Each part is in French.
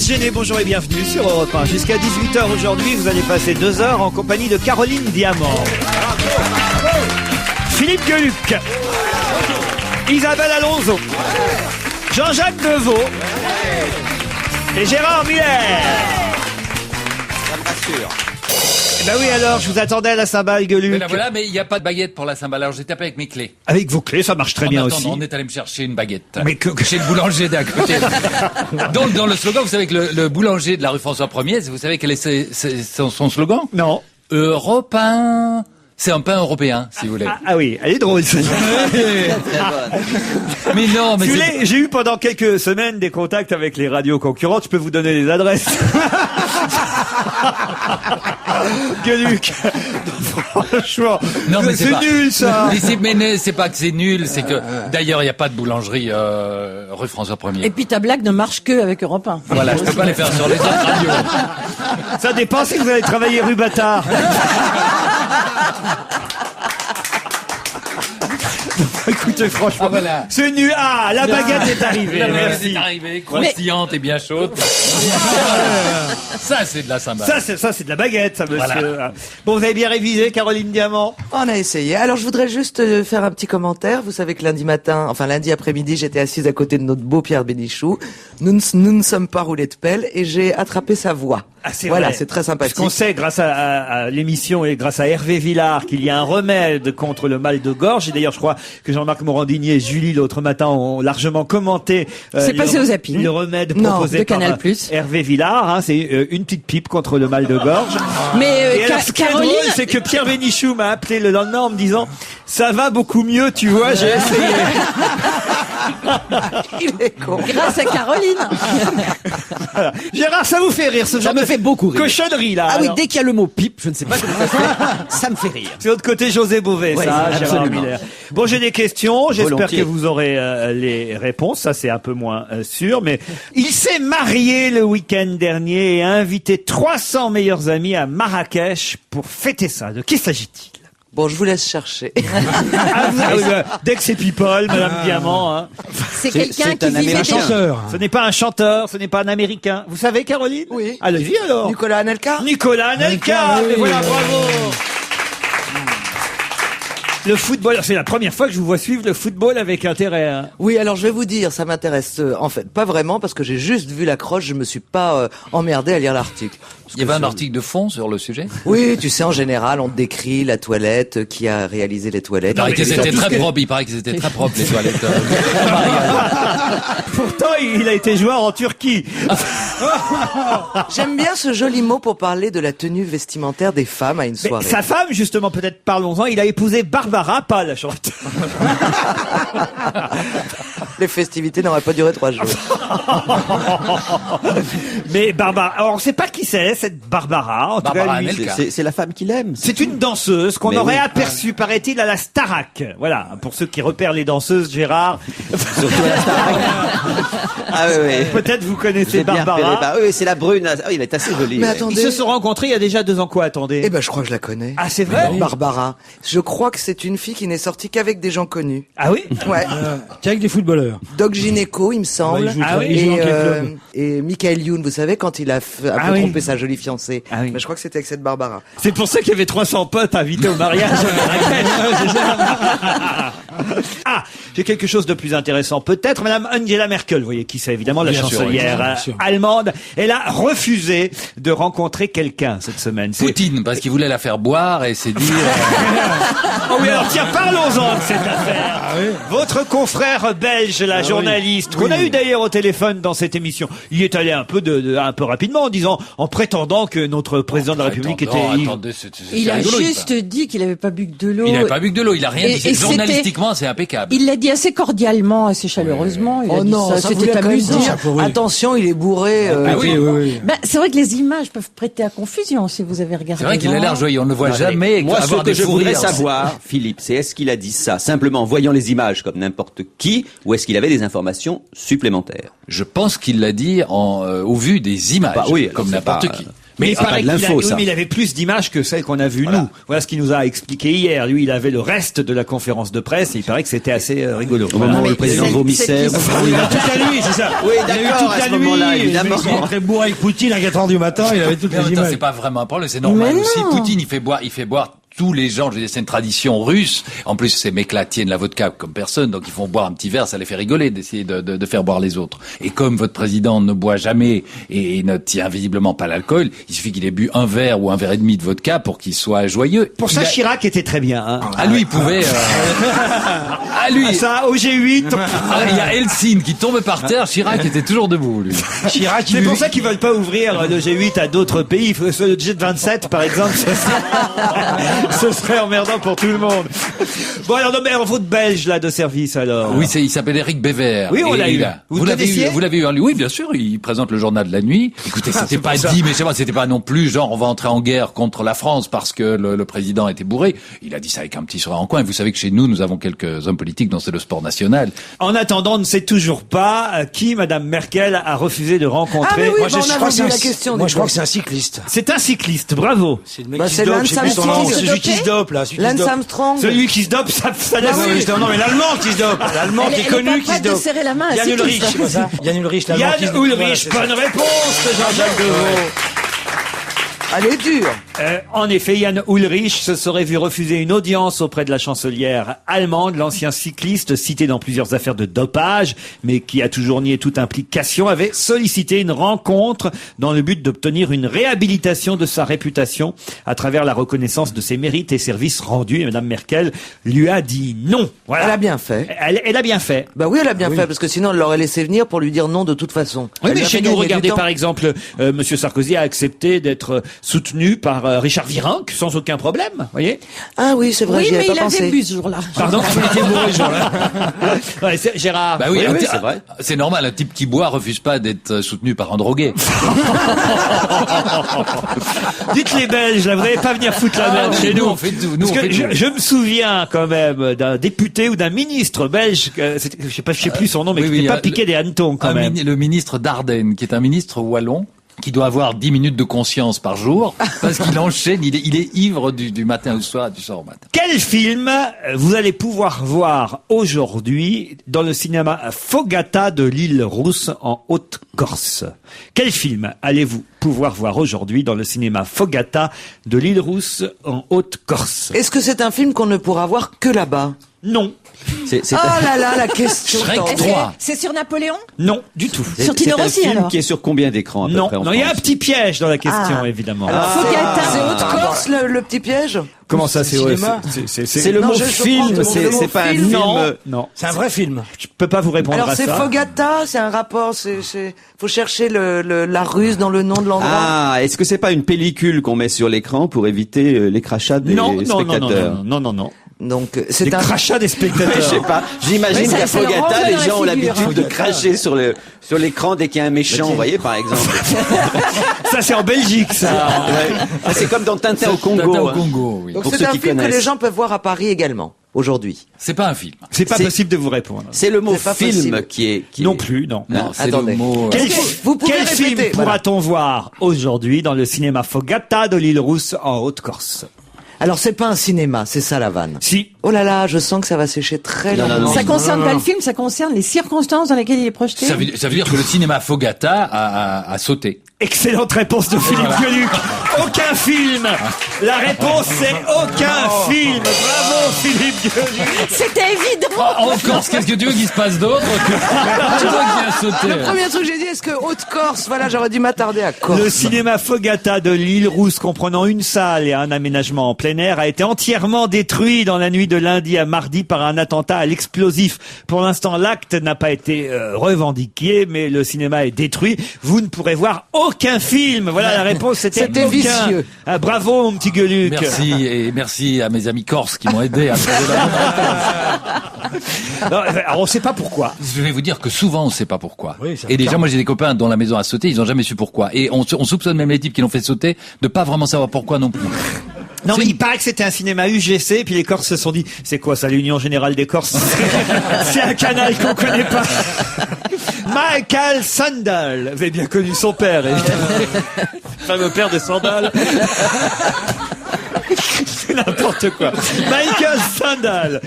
se gêner, bonjour et bienvenue sur Europe 1. Jusqu'à 18h aujourd'hui, vous allez passer 2 heures en compagnie de Caroline Diamant, Philippe Gueluc, Isabelle Alonso, Jean-Jacques Deveau et Gérard Miller. Ça me rassure. Ben oui, alors, je vous attendais à la cymbale, Gueluc. Mais là, voilà, mais il n'y a pas de baguette pour la cymbale. Alors j'ai tapé avec mes clés. Avec vos clés, ça marche très bien aussi. On est allé me chercher une baguette. Mais chez le boulanger d'à côté. Donc dans le slogan, vous savez que le boulanger de la rue François 1er, vous savez quel est son slogan? Non. Europe 1. C'est un pain européen, si vous voulez. Ah oui, elle est drôle, celle-là. Mais non, mais Si vous voulez, j'ai eu pendant quelques semaines des contacts avec les radios concurrentes. Je peux vous donner les adresses. Gueluc. Franchement. Non, mais c'est nul, ça. Mais c'est pas que c'est nul, c'est que, d'ailleurs, il n'y a pas de boulangerie, rue François 1er. Et puis ta blague ne marche que avec Europe 1. Voilà, je peux pas les faire sur les autres radios. Ça dépend si vous allez travailler rue Bâtard. Écoutez, franchement, voilà. c'est nul. Ah, la baguette est arrivée. La baguette Merci. est arrivée, croustillante et bien chaude. Ça, c'est de la cymbale. Ça, c'est de la baguette, ça, monsieur. Voilà. Bon, vous avez bien révisé, Caroline Diamant? On a essayé. Alors, je voudrais juste faire un petit commentaire. Vous savez que lundi après-midi, j'étais assise à côté de notre beau Pierre Bénichou. Nous ne sommes pas roulés de pelle et j'ai attrapé sa voix. Ah, c'est voilà, vrai. c'est très sympathique. Parce qu'on sait, grâce à l'émission et grâce à Hervé Villard, qu'il y a un remède contre le mal de gorge. Et d'ailleurs, je crois que Jean-Marc Morandini et Julie, l'autre matin, ont largement commenté c'est passé au zapping. Le remède Non, proposé de par Canal+. Hervé Villard. Hein, c'est une petite pipe contre le mal de gorge. Mais Et alors, ce qui est Caroline, drôle, c'est que Pierre Bénichou m'a appelé le lendemain en me disant « Ça va beaucoup mieux, tu vois, j'ai essayé. » Il est con. grâce à Caroline. Voilà. Gérard, ça vous fait rire, ce genre Ça me fait beaucoup rire. cochonnerie, là. Ah oui, alors. dès qu'il y a le mot pipe, je ne sais pas comment ça se fait, ça me fait rire. C'est l'autre côté José Bové, Oui, ça, Gérard absolument. Miller. Bon, j'ai des questions. J'espère Volontiers. que vous aurez les réponses. Ça, c'est un peu moins sûr. Mais il s'est marié le week-end dernier et a invité 300 meilleurs amis à Marrakech pour fêter ça. De qui s'agit-il? Bon, je vous laisse chercher. Dès que c'est people, Madame Diamant. Hein. C'est quelqu'un qui un vivait Américain. déjà. Ce n'est pas un chanteur, ce n'est pas un Américain. Vous savez, Caroline? Oui. Allez-y alors. Nicolas Anelka. Nicolas Anelka. Et voilà, bravo. Le football, c'est la première fois que je vous vois suivre le football avec intérêt. Hein. Oui, alors je vais vous dire, ça m'intéresse en fait pas vraiment parce que j'ai juste vu l'accroche, je me suis pas emmerdé à lire l'article. Il y avait un article de fond sur le sujet. Oui, tu sais, en général, on te décrit la toilette, qui a réalisé les toilettes. Il paraît que c'était Tout ce très propre. Il paraît que c'était très propre les toilettes. Pourtant, il a été joueur en Turquie. J'aime bien ce joli mot pour parler de la tenue vestimentaire des femmes à une Mais soirée. sa femme, justement, peut-être parlons-en, il a épousé Barbara, pas la chanteuse. Les festivités n'auraient pas duré 3 jours. Mais Barbara, alors on ne sait pas qui c'est, cette Barbara. En tout cas, Barbara lui, Anelka. C'est la femme qu'il aime. c'est une danseuse qu'on Mais aurait oui. aperçue, paraît-il, à la Starac. Voilà, pour ceux qui repèrent les danseuses, Gérard. Ah oui, oui. Peut-être vous connaissez J'ai bien repéré. Barbara. Bah oui, c'est la brune. Ah oui, elle est assez jolie. Mais ouais. attendez. Ils se sont rencontrés il y a déjà 2 ans quoi, attendez. Eh ben, je crois que je la connais. Ah, c'est vrai? Barbara. Je crois que c'est une fille qui n'est sortie qu'avec des gens connus. Ah oui? Ouais. Qu'avec des footballeurs. Doc Gineco, il me semble. Ouais, il joue- Ah oui, il joue dans et, quel club et Michael Youn, vous savez, quand il a un Ah peu oui. trompé sa jolie fiancée. Ah oui. Mais je crois que c'était avec cette Barbara. C'est pour ça qu'il y avait 300 potes invités au mariage. Ah, j'ai quelque chose de plus intéressant. Peut-être Madame Angela Merkel, vous voyez qui c'est, évidemment, la Bien sûr, chancelière bien sûr. allemande. Elle a refusé de rencontrer quelqu'un cette semaine. C'est- Poutine, parce qu'il voulait la faire boire et s'est dit. Oh oui, alors tiens, parlons-en de cette affaire. Votre confrère belge, la journaliste, qu'on a eu d'ailleurs au téléphone dans cette émission, il est allé un peu un peu rapidement en disant, en prétendant que notre président de la République était ivre. Attendez, c'est Il a rigolo, juste dit qu'il n'avait pas bu que de l'eau. Il n'avait pas bu que de l'eau, il a rien Et- dit. et Journalistiquement, c'est impeccable. Il l'a dit assez cordialement, assez chaleureusement. Il a Oh dit non, ça c'était voulait quand même amusant. dire, oui. attention, il est bourré. Ah oui. oui. Ben, c'est vrai que les images peuvent prêter à confusion si vous avez regardé. C'est vrai qu'il a bien. l'air joyeux, on ne le voit jamais Moi, ce avoir que des je fous voudrais rires. savoir, Philippe, c'est est-ce qu'il a dit ça simplement en voyant les images comme n'importe qui, ou est-ce qu'il avait des informations supplémentaires? Je pense qu'il l'a dit au vu des images, Bah oui, comme alors c'est n'importe pas- qui. Mais il c'est pas paraît de qu'il l'info, ça. mais il avait plus d'images que celles qu'on a vues nous. Voilà ce qu'il nous a expliqué hier. Lui, il avait le reste de la conférence de presse et il paraît que c'était assez rigolo. Au moment où mais le président cette- vomissait. cette Il a toute la nuit, c'est ça. Oui, Il a eu d'accord, toute à la ce moment-là, nuit, évidemment. Il est très bourré avec Poutine à 4h du matin, il avait toutes Mais les en même temps, images. c'est pas vraiment un problème, c'est normal Mais aussi. non. Poutine, il fait boire tous les gens, je veux dire, c'est une tradition russe. En plus, ces mecs-là tiennent la vodka comme personne, donc ils font boire un petit verre, ça les fait rigoler d'essayer de faire boire les autres. Et comme votre président ne boit jamais et ne tient visiblement pas l'alcool, il suffit qu'il ait bu un verre ou un verre et demi de vodka pour qu'il soit joyeux. Pour ça, Il a- Chirac était très bien. Hein. à lui, il pouvait... à lui... Ça, au G8. Ah, il y a Helsinki qui tombe par terre, Chirac était toujours debout, lui. Chirac, C'est pour ça qu'ils veulent pas ouvrir le G8 à d'autres pays. Le G27, par exemple, ce serait emmerdant pour tout le monde. Bon, alors, non, mais votre Belge, là, de service, alors. Oui, il s'appelle Eric Bévert. Oui, on Et l'a eu. Vous le l'avez connaissiez eu, vous l'avez eu en lui. Oui, bien sûr, il présente le journal de la nuit. Écoutez, c'était pas dit, mais c'était pas non plus genre on va entrer en guerre contre la France parce que le président était bourré. Il a dit ça avec un petit sourire en coin. Et vous savez que chez nous avons quelques hommes politiques dont c'est le sport national. En attendant, on ne sait toujours pas qui Madame Merkel a refusé de rencontrer. Ah, mais oui, Moi, bah, on je a crois que vendu c'est la un- question. Moi, des je crois fois. que c'est un cycliste. C'est un cycliste, bravo. C'est le mec Bah, qui c'est se dope, Lance je sais plus son nom, Armstrong. c'est celui qui se dope, là. Celui qui se Lance dope. Armstrong. Celui qui se dope, ça laisse. Ah oui, non, mais l'allemand qui se dope. L'allemand Elle qui est est connu pas qui se prête de dope. serrer la main à Yann cycliste. Ulrich, c'est pas ça? Yann Ulrich, l'allemand qui se Yann dope. Voilà, Ulrich, c'est ça. bonne réponse de Jean-Jacques Deveau. Elle est dure. En effet, Yann Ulrich se serait vu refuser une audience auprès de la chancelière allemande. L'ancien cycliste, cité dans plusieurs affaires de dopage, mais qui a toujours nié toute implication, avait sollicité une rencontre dans le but d'obtenir une réhabilitation de sa réputation à travers la reconnaissance de ses mérites et services rendus. Et Madame Merkel lui a dit non. Voilà. Elle a bien fait. Elle a bien fait. Bah oui, elle a bien fait, parce que sinon elle l'aurait laissé venir pour lui dire non de toute façon. Oui, Elle mais lui a chez fait nous, gagner du regardez temps. par exemple, Monsieur Sarkozy a accepté d'être soutenu par Richard Virenque sans aucun problème, voyez. Ah oui, c'est vrai, Oui, j'y avais mais pas il avait pensé. bu ce jour-là. Pardon, il était bourré ce jour-là. Ouais, Gérard. Bah oui, Oui, un oui, type- c'est vrai. C'est normal, un type qui boit refuse pas d'être soutenu par un drogué. Dites les Belges, là, vous n'allez pas venir foutre la merde chez nous. On fait tout, nous Parce on que fait tout. je me souviens quand même d'un député ou d'un ministre belge, je sais plus son nom, mais Oui, qui oui, n'était pas piqué des hannetons quand même. Le ministre d'Ardenne, qui est un ministre wallon, qui doit avoir 10 minutes de conscience par jour, parce qu'il enchaîne, il est ivre du matin au soir, du soir au matin. Quel film vous allez pouvoir voir aujourd'hui dans le cinéma Fogata de l'île Rousse en Haute-Corse? Quel film allez-vous pouvoir voir aujourd'hui dans le cinéma Fogata de l'île Rousse en Haute-Corse? Est-ce que c'est un film qu'on ne pourra voir que là-bas? Non, C'est Oh là là, la question Shrek tendue. Est-ce que 3. c'est sur Napoléon? non, du tout. Sur Tino un Rossi, film alors. qui est sur combien d'écrans à peu Non, près en non, il y a un France petit piège dans la question, Ah. évidemment. Alors, Fogata. c'est Haute-Corse, le petit piège? Comment ça, c'est c'est cinéma. C'est le Non, mot je film, comprends, le mot c'est pas un film. film. Non, non. C'est un vrai film. Je peux pas vous répondre Alors à c'est ça. Fogata, c'est un rapport, faut chercher la ruse dans le nom de l'endroit. Ah, est-ce que c'est pas une pellicule qu'on met sur l'écran pour éviter les crachats des Non, non, non, non, spectateurs? non, non, non. Donc Des c'est un crachats des Je sais spectateurs. pas. J'imagine Mais ça- qu'à ça leur Fogata, rentre les dans la gens ont figure, l'habitude de hein. cracher sur l'écran dès qu'il y a un méchant, vous voyez, par exemple. Ça, c'est en Belgique, ça. Ouais. Ah, c'est comme dans Tintin au Congo. Tintin au hein. Congo, oui. Donc pour c'est ceux un qui film que connaissent. les gens peuvent voir à Paris également aujourd'hui. C'est pas un film. C'est pas C'est- possible de vous répondre. C'est le mot C'est pas film possible. qui est... Non plus, non. Non, c'est attendez. le mot... Quel, Vous pouvez quel film répéter, pourra-t-on voir aujourd'hui dans le cinéma Fogata de l'île Rousse en Haute-Corse? Alors c'est pas un cinéma, c'est ça la vanne. Si. Oh là là, je sens que ça va sécher très Non, non, lentement. non. Ça concerne pas le film, ça concerne les circonstances dans lesquelles il est projeté. Ça veut dire que le cinéma Fogata a sauté. Excellente réponse de Philippe Gueluc. Aucun film. La réponse, c'est aucun film. Bravo, Philippe Gueluc. C'était évident. En Corse, qu'est-ce que tu veux qu'il se passe d'autre que tu vois qu'il a sauté? Le premier truc que j'ai dit, est-ce que Haute-Corse, voilà, j'aurais dû m'attarder à Corse. Le cinéma Fogata de l'île Rousse, comprenant une salle et un aménagement en plein air, a été entièrement détruit dans la nuit de lundi à mardi par un attentat à l'explosif. Pour l'instant, l'acte n'a pas été revendiqué, mais le cinéma est détruit. Vous ne pourrez voir aucun film. Voilà, la réponse, c'était C'était aucun. vicieux. Ah, bravo, mon petit Gueluc. Merci, et merci à mes amis corses qui m'ont aidé à trouver la réponse. Non, alors, on sait pas pourquoi. Je vais vous dire que souvent on sait pas pourquoi. Oui, c'est et déjà clair. moi j'ai des copains dont la maison a sauté, ils ont jamais su pourquoi. Et on soupçonne même les types qui l'ont fait sauter de pas vraiment savoir pourquoi non plus. Non, C'est mais une- il paraît que c'était un cinéma UGC, puis les Corses se sont dit, c'est quoi ça, l'Union Générale des Corses? C'est un canal qu'on connaît pas. Michael Sandel, vous avez bien connu son père, évidemment. fameux père de sandales. C'est n'importe quoi. Michael Sandal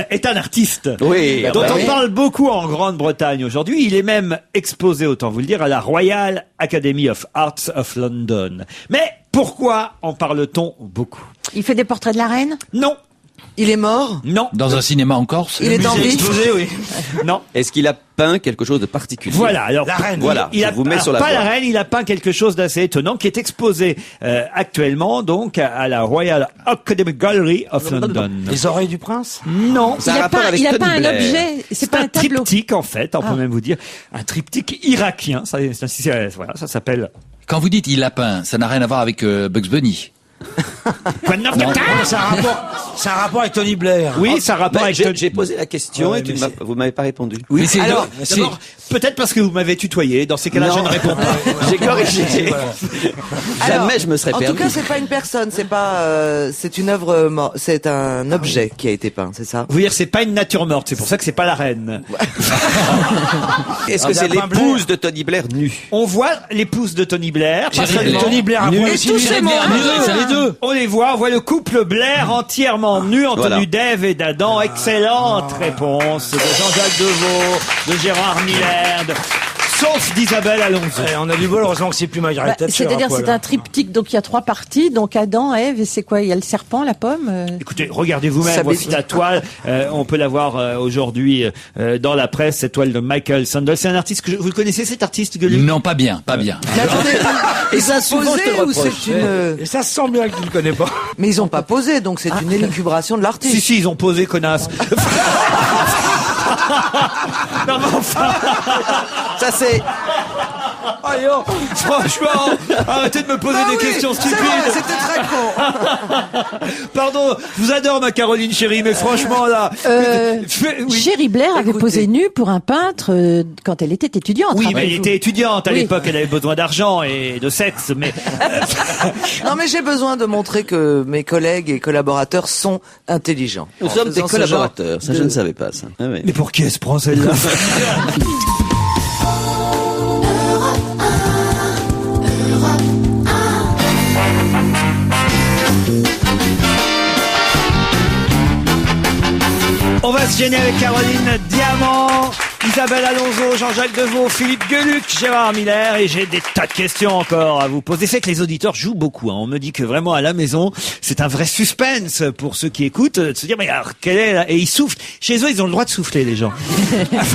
est un artiste Oui, dont bah on oui. parle beaucoup en Grande-Bretagne aujourd'hui. Il est même exposé, autant vous le dire, à la Royal Academy of Arts of London. Mais pourquoi en parle-t-on beaucoup? Il fait des portraits de la reine? Non, Il est mort. non. Dans un cinéma en Corse. Il est en vie. Exposé, oui. Non. Est-ce qu'il a peint quelque chose de particulier? Voilà, alors La reine. Voilà, il je a vous mets alors, sur la pas voie. la reine, il a peint quelque chose d'assez étonnant qui est exposé actuellement donc à la Royal Academy Gallery of London. Les oreilles du prince. Non, Ça a un rapport avec il a Tony pas un Blair. objet, c'est pas un tableau. triptyque en fait, on peut même vous dire un triptyque irakien. Voilà, ça s'appelle. Quand vous dites il a peint, ça n'a rien à voir avec Bugs Bunny. C'est un rapport avec Tony Blair. Oui, ça a rapport Ben, avec. j'ai posé la question Ouais, et mais vous m'avez pas répondu. Oui, c'est Alors, d'abord, peut-être parce que vous m'avez tutoyé. Dans ces cas-là, je ne réponds pas. J'ai corrigé. Jamais je me serais En permis. tout cas, c'est pas une personne, c'est pas, c'est une œuvre morte, c'est un objet qui a été peint, c'est ça? Vous dire, c'est pas une nature morte. C'est pour ça que c'est pas la reine. Est-ce que c'est l'épouse de Tony Blair nue? On voit l'épouse de Tony Blair. Jerry Parce que- Blair. Tony Blair a Et aussi tous ces moments. les deux. On les voit, on voit le couple Blair entièrement nu en Voilà. tenue d'Ève et d'Adam. Excellente réponse de Jean-Jacques Deveau, de Gérard Miller, sauf d'Isabelle Alonso. On a du bol, heureusement que c'est plus Margaret Thatcher. C'est-à-dire, à poil. c'est un triptyque, donc il y a 3 parties, donc Adam, Ève, et c'est quoi? Il y a le serpent, la pomme? Écoutez, regardez vous-même, Ça voici baisse. la toile. On peut la voir aujourd'hui dans la presse, cette toile de Michael Sandel. C'est un artiste que vous le connaissez, cet artiste, Gueuluc? Non, pas bien, pas bien. Mais attendez, ils ont souvent, je te posé le ou reproche. c'est une, Et ça se sent bien que tu ne connais pas. mais ils ont pas posé, donc c'est une élucubration de l'artiste. Si, ils ont posé, connasse. Non, mais enfin, Ça c'est, franchement, arrêtez de me poser Ah des oui, questions c'est stupides. vrai, c'était très con. Pardon, je vous adore, ma Caroline chérie, mais franchement, là... oui. Jerry Blair avait Écoutez. posé nu pour un peintre quand elle était étudiante. Oui, mais elle rappelez-vous. était étudiante à Oui. l'époque, elle avait besoin d'argent et de sexe, mais Non, mais j'ai besoin de montrer que mes collègues et collaborateurs sont intelligents. Nous En sommes des faisant ce genre collaborateurs. Ça, je de- ne savais pas, ça. Ah oui. mais pour qui elle se prend celle-là? On va se gêner avec Caroline Diamant, Isabelle Alonso, Jean-Jacques Deveau, Philippe Gueluc, Gérard Miller, et j'ai des tas de questions encore à vous poser. C'est que les auditeurs jouent beaucoup. On me dit que vraiment à la maison, c'est un vrai suspense pour ceux qui écoutent, de se dire mais alors quelle est la... Et ils soufflent. Chez eux, ils ont le droit de souffler, les gens.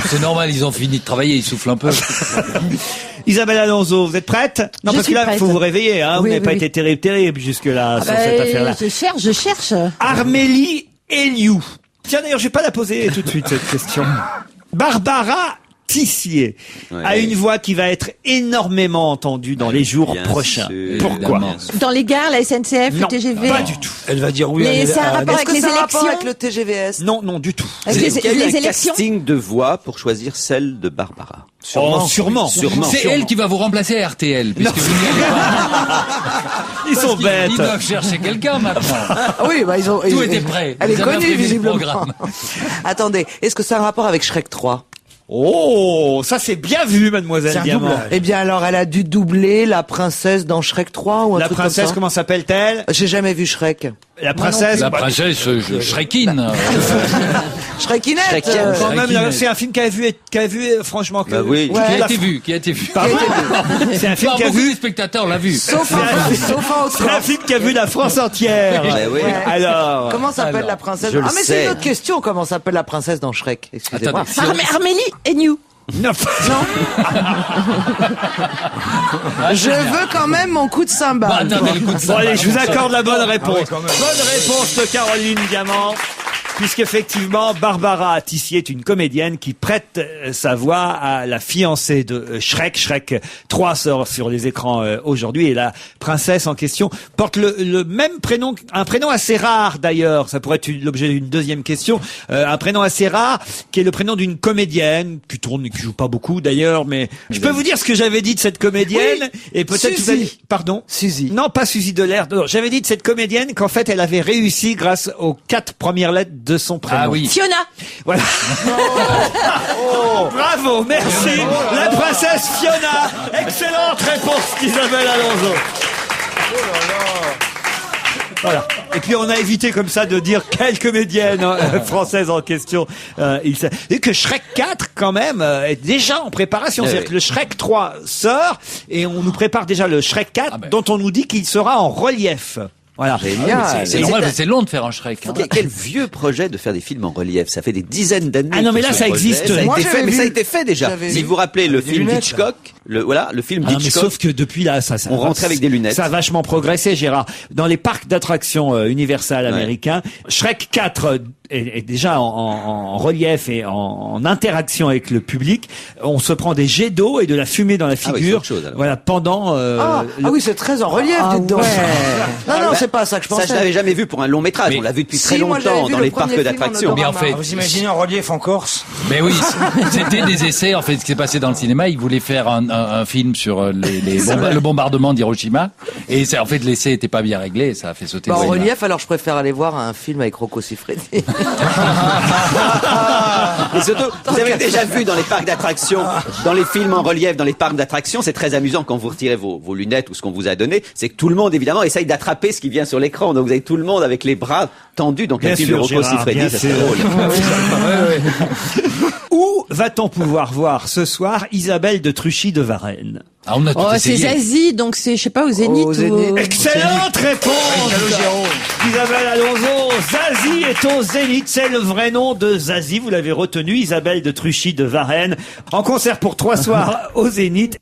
C'est normal, ils ont fini de travailler, ils soufflent un peu. Isabelle Alonso, vous êtes prête? Non, Je parce que suis là, il prête. faut vous réveiller. Hein. Vous Oui, n'avez oui, pas oui. été terrible jusque-là sur Bah, cette affaire-là. je cherche. Armélie Eliou. Tiens, d'ailleurs, je vais pas la poser tout de suite, cette question. Barbara Tissier a Ouais. une voix qui va être énormément entendue dans les jours Bien prochains. sûr, Pourquoi? évidemment. Dans les gares, la SNCF, Non, le TGV. pas du tout. Elle va dire oui. Mais c'est un rapport Est-ce avec que les ça a un rapport élections. avec le TGVS? Non, non, du tout. Avec Est-ce qu'il y a eu les un élections. casting de voix pour choisir celle de Barbara? Oh, sûrement. Sûrement. C'est elle qui va vous remplacer à RTL, puisque vous n'y allez pas. Ils sont Parce qu'ils- bêtes. Ils doivent chercher quelqu'un maintenant. Ah oui, bah ils ont. Tout était prêt. Elle est Vous avez connue imprimé le visiblement. programme. Attendez, est-ce que ça a un rapport avec Shrek 3? Oh, ça c'est bien vu, mademoiselle C'est un Diamant. doublage. Eh bien alors, elle a dû doubler la princesse dans Shrek 3 ou un La truc princesse, comme ça. comment s'appelle-t-elle? J'ai jamais vu Shrek. La princesse. La princesse Shrekine. Shrekinette. Shrekinette. Quand même, Shrekinette. c'est un film qui a vu, franchement, que. Bah oui. Qui a La- été vu, qui a été vu. Pardon. C'est un film Non, qui a beaucoup vu. de spectateurs l'ont vu. Sauf en C'est un film qui a vu la France entière. Ouais, oui. Alors. Comment s'appelle Alors, la princesse? je le Ah mais sais. c'est une autre question. Comment s'appelle la princesse dans Shrek? Excusez-moi. Attendez, si on- Armélie et New. Non. Je veux quand même mon coup de Bah, cymbale. attendez, le coup de Bon cymbale. allez, je vous accorde la bonne réponse. oui, quand même. Bonne réponse de Caroline Diamant. Puisqu'effectivement, Barbara Tissier est une comédienne qui prête sa voix à la fiancée de Shrek. Shrek 3 sort sur les écrans aujourd'hui et la princesse en question porte le même prénom, un prénom assez rare d'ailleurs. Ça pourrait être l'objet d'une deuxième question. Un prénom assez rare qui est le prénom d'une comédienne qui tourne, qui joue pas beaucoup d'ailleurs, mais je peux vous dire ce que j'avais dit de cette comédienne et peut-être Suzy. vous allez... Pardon? Suzy. Non, pas Suzy Delair. Non, j'avais dit de cette comédienne qu'en fait, elle avait réussi grâce aux 4 premières lettres de son prénom. Ah oui. Fiona. Voilà. Bravo, merci. La princesse Fiona. Excellente réponse d'Isabelle Alonso. Voilà. Et puis on a évité comme ça de dire quelle comédienne française en question. Et que Shrek 4 quand même est déjà en préparation. C'est-à-dire que le Shrek 3 sort et on nous prépare déjà le Shrek 4 dont on nous dit qu'il sera en relief. Voilà. Génial. C'est normal, mais c'est long de faire un Shrek. Hein. Quel vieux projet de faire des films en relief. Ça fait des dizaines d'années. Ah non, mais que là, ce ça projet, existe. Ça a Moi, été fait, j'avais mais vu. ça a été fait déjà. J'avais Si vu. vous vous rappelez le Des film lunettes, d'Hitchcock, le film Ah non, mais d'Hitchcock. sauf que depuis là, ça On rentrait avec des lunettes. Ça a vachement progressé, Gérard. Dans les parcs d'attractions Universal américains, Shrek 4 est déjà en relief et en interaction avec le public. On se prend des jets d'eau et de la fumée dans la Ah oui, c'est figure. autre chose, alors. Voilà, pendant. Ah oui, c'est très en relief, dites donc. Non, non, c'est pas ça que je Ça, pensais. je l'avais jamais vu pour un long métrage. Mais- On l'a vu depuis Si, très moi, j'avais longtemps vu dans le les premier parcs film en d'attractions. Mais en fait, Vous imaginez en relief en Corse? Mais oui, c'était des essais. En fait, ce qui s'est passé dans le cinéma, ils voulaient faire un film sur le bombardement d'Hiroshima, et en fait l'essai était pas bien réglé, et ça a fait sauter Bah, le en cinéma. relief, alors je préfère aller voir un film avec Rocco Siffredi. Et surtout, vous avez déjà vu dans les parcs d'attractions, dans les films en relief, dans les parcs d'attractions, c'est très amusant quand vous retirez vos lunettes ou ce qu'on vous a donné, c'est que tout le monde évidemment essaye d'attraper ce qui vient sur l'écran. Donc vous avez tout le monde avec les bras tendus. Donc Bien un film de sûr, Rocco Gérard, Siffredi, bien ça c'est sûr. drôle. Où va-t-on pouvoir voir ce soir Isabelle de Truchy de Varennes? Ah, on a tout Oh, c'est essayé. Zazie, donc c'est, je sais pas, au Zénith. Au Zénith. ou- Excellente réponse Isabelle Alonso. Zazie est au Zénith, c'est le vrai nom de Zazie, vous l'avez retenu, Isabelle de Truchy de Varennes, en concert pour 3 soirs au Zénith.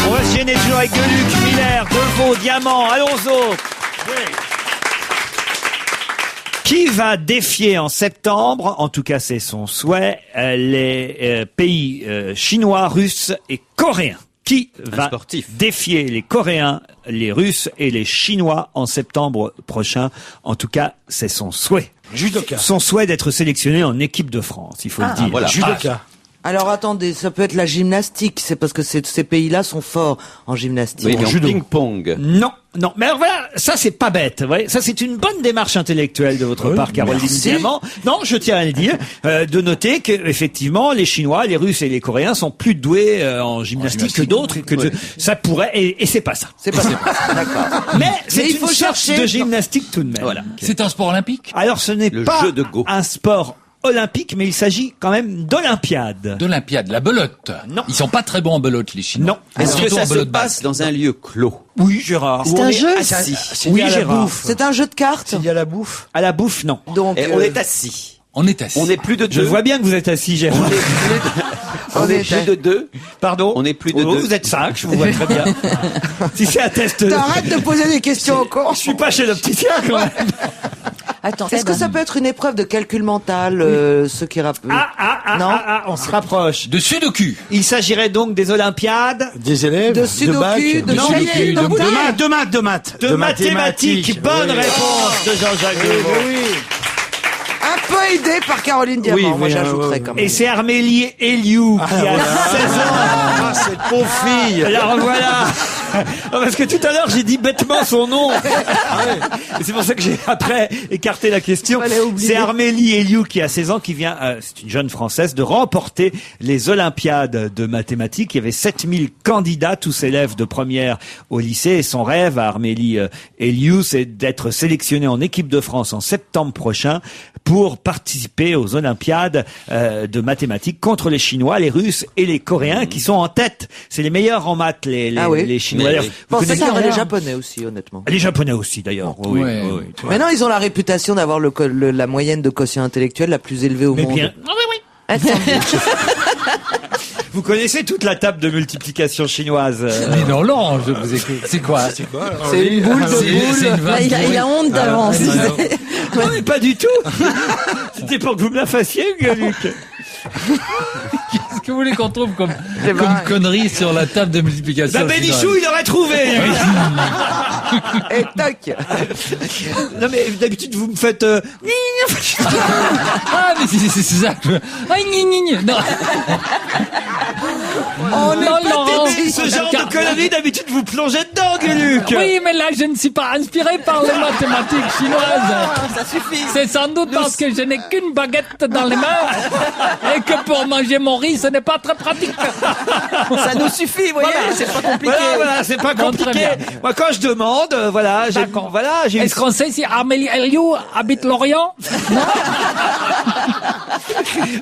On va se gêner toujours avec Deluc, Miller, Deveau, Diamant, Alonso. Qui va défier en septembre, en tout cas c'est son souhait, les pays chinois, russes et coréens? Qui va sportif. défier les Coréens, les Russes et les Chinois en septembre prochain? En tout cas, c'est son souhait. Judoka. Son souhait d'être sélectionné en équipe de France, il faut le dire. voilà. Judoka. Alors attendez, ça peut être la gymnastique, c'est parce que ces pays-là sont forts en gymnastique. Oui, mais en judo. ping-pong. Non, non. Mais alors voilà, ça c'est pas bête. Vous voyez, ça c'est une bonne démarche intellectuelle de votre part, Caroline Diamant. Non, je tiens à le dire, de noter que effectivement les Chinois, les Russes et les Coréens sont plus doués en gymnastique que d'autres. Ça pourrait, et c'est pas ça. C'est pas ça. D'accord. Mais c'est il une faut sorte chercher. de gymnastique tout de même. Voilà. C'est un sport olympique. Alors ce n'est Le pas jeu de Go. un sport olympique, mais il s'agit quand même d'Olympiade. D'Olympiade, la belote. Non. Ils sont pas très bons en belote, les Chinois. Non. Mais Est-ce que surtout ça en se belote passe dans un lieu clos? Oui, Gérard. C'est un jeu? Assis. C'est Oui, lié à la Gérard. bouffe. C'est un jeu de cartes. C'est lié à la bouffe. À la bouffe, non. Donc Et on est assis. On est assis. On est plus de Je deux. vois bien que vous êtes assis, Gérard. On est plus de deux. Pardon. On est plus de Oh, deux. vous êtes 5, je vous vois très bien. Si c'est un test. T'arrêtes de poser des questions encore. Je suis pas chez l'opticien quand même. Attends. Est-ce que ça peut être une épreuve de calcul mental, ceux qui rappellent Non. On se rapproche. De sudoku. Il s'agirait donc des Olympiades Des élèves. De sudoku, bac, de Non, sudoku, mais- de de- bouteille. de maths. de mathématiques. Bonne Oui. réponse de Jean-Jacques Deveau. Un peu aidé par Caroline Diamant, Oui, moi mais, j'ajouterais quand même. Et c'est Armélie Eliou qui a 16 ans. Ah, cette pauvre fille. Alors voilà. Parce que tout à l'heure j'ai dit bêtement son nom. Et c'est pour ça que j'ai après écarté la question. Fallait oublier. C'est Armélie Eliou qui a 16 ans qui vient, c'est une jeune française, de remporter les Olympiades de mathématiques. Il y avait 7000 candidats, tous élèves de première au lycée. Et son rêve à Armélie Eliou, c'est d'être sélectionnée en équipe de France en septembre prochain pour participer aux Olympiades de mathématiques contre les Chinois, les Russes et les Coréens qui sont en tête. C'est les meilleurs en maths, les Chinois. Mais D'ailleurs, oui. vous Je pensais connaissez- qu'il y aurait les alors Japonais aussi, honnêtement. les Japonais aussi, d'ailleurs. Oui, Ouais. oui, oui. Mais non, ils ont la réputation d'avoir la moyenne de quotient intellectuel la plus élevée au Mais monde. bien. Attends, Vous connaissez toute la table de multiplication chinoise. Mais non, non, je vous écoute. C'est quoi? C'est quoi? c'est une boule de C'est une Là, vanne il a honte d'avance. Non, mais pas du tout. C'était pour que vous me la fassiez, Luc. Qu'est-ce que vous voulez qu'on trouve comme ben, connerie sur la table de multiplication? Bah, Bénichou, il aurait trouvé. lui. Et toc. Non, mais d'habitude, vous me faites... Ah, mais c'est ça que... Ah, gni, gni, gni. Non. On est Non, Laurent. pathétique. oui. Ce genre de conneries, d'habitude, vous plongez dedans, Gueuluc. Oui, mais là, je ne suis pas inspiré par les mathématiques chinoises. Ça suffit. C'est sans doute parce que je n'ai qu'une baguette dans les mains et que pour manger mon riz, ce n'est pas très pratique. Ça nous suffit, vous voyez, c'est pas compliqué. Voilà, c'est pas Bon, très compliqué. bien. Moi, quand je demande, j'ai Est-ce qu'on sait si Amélie Elio habite l'Orient?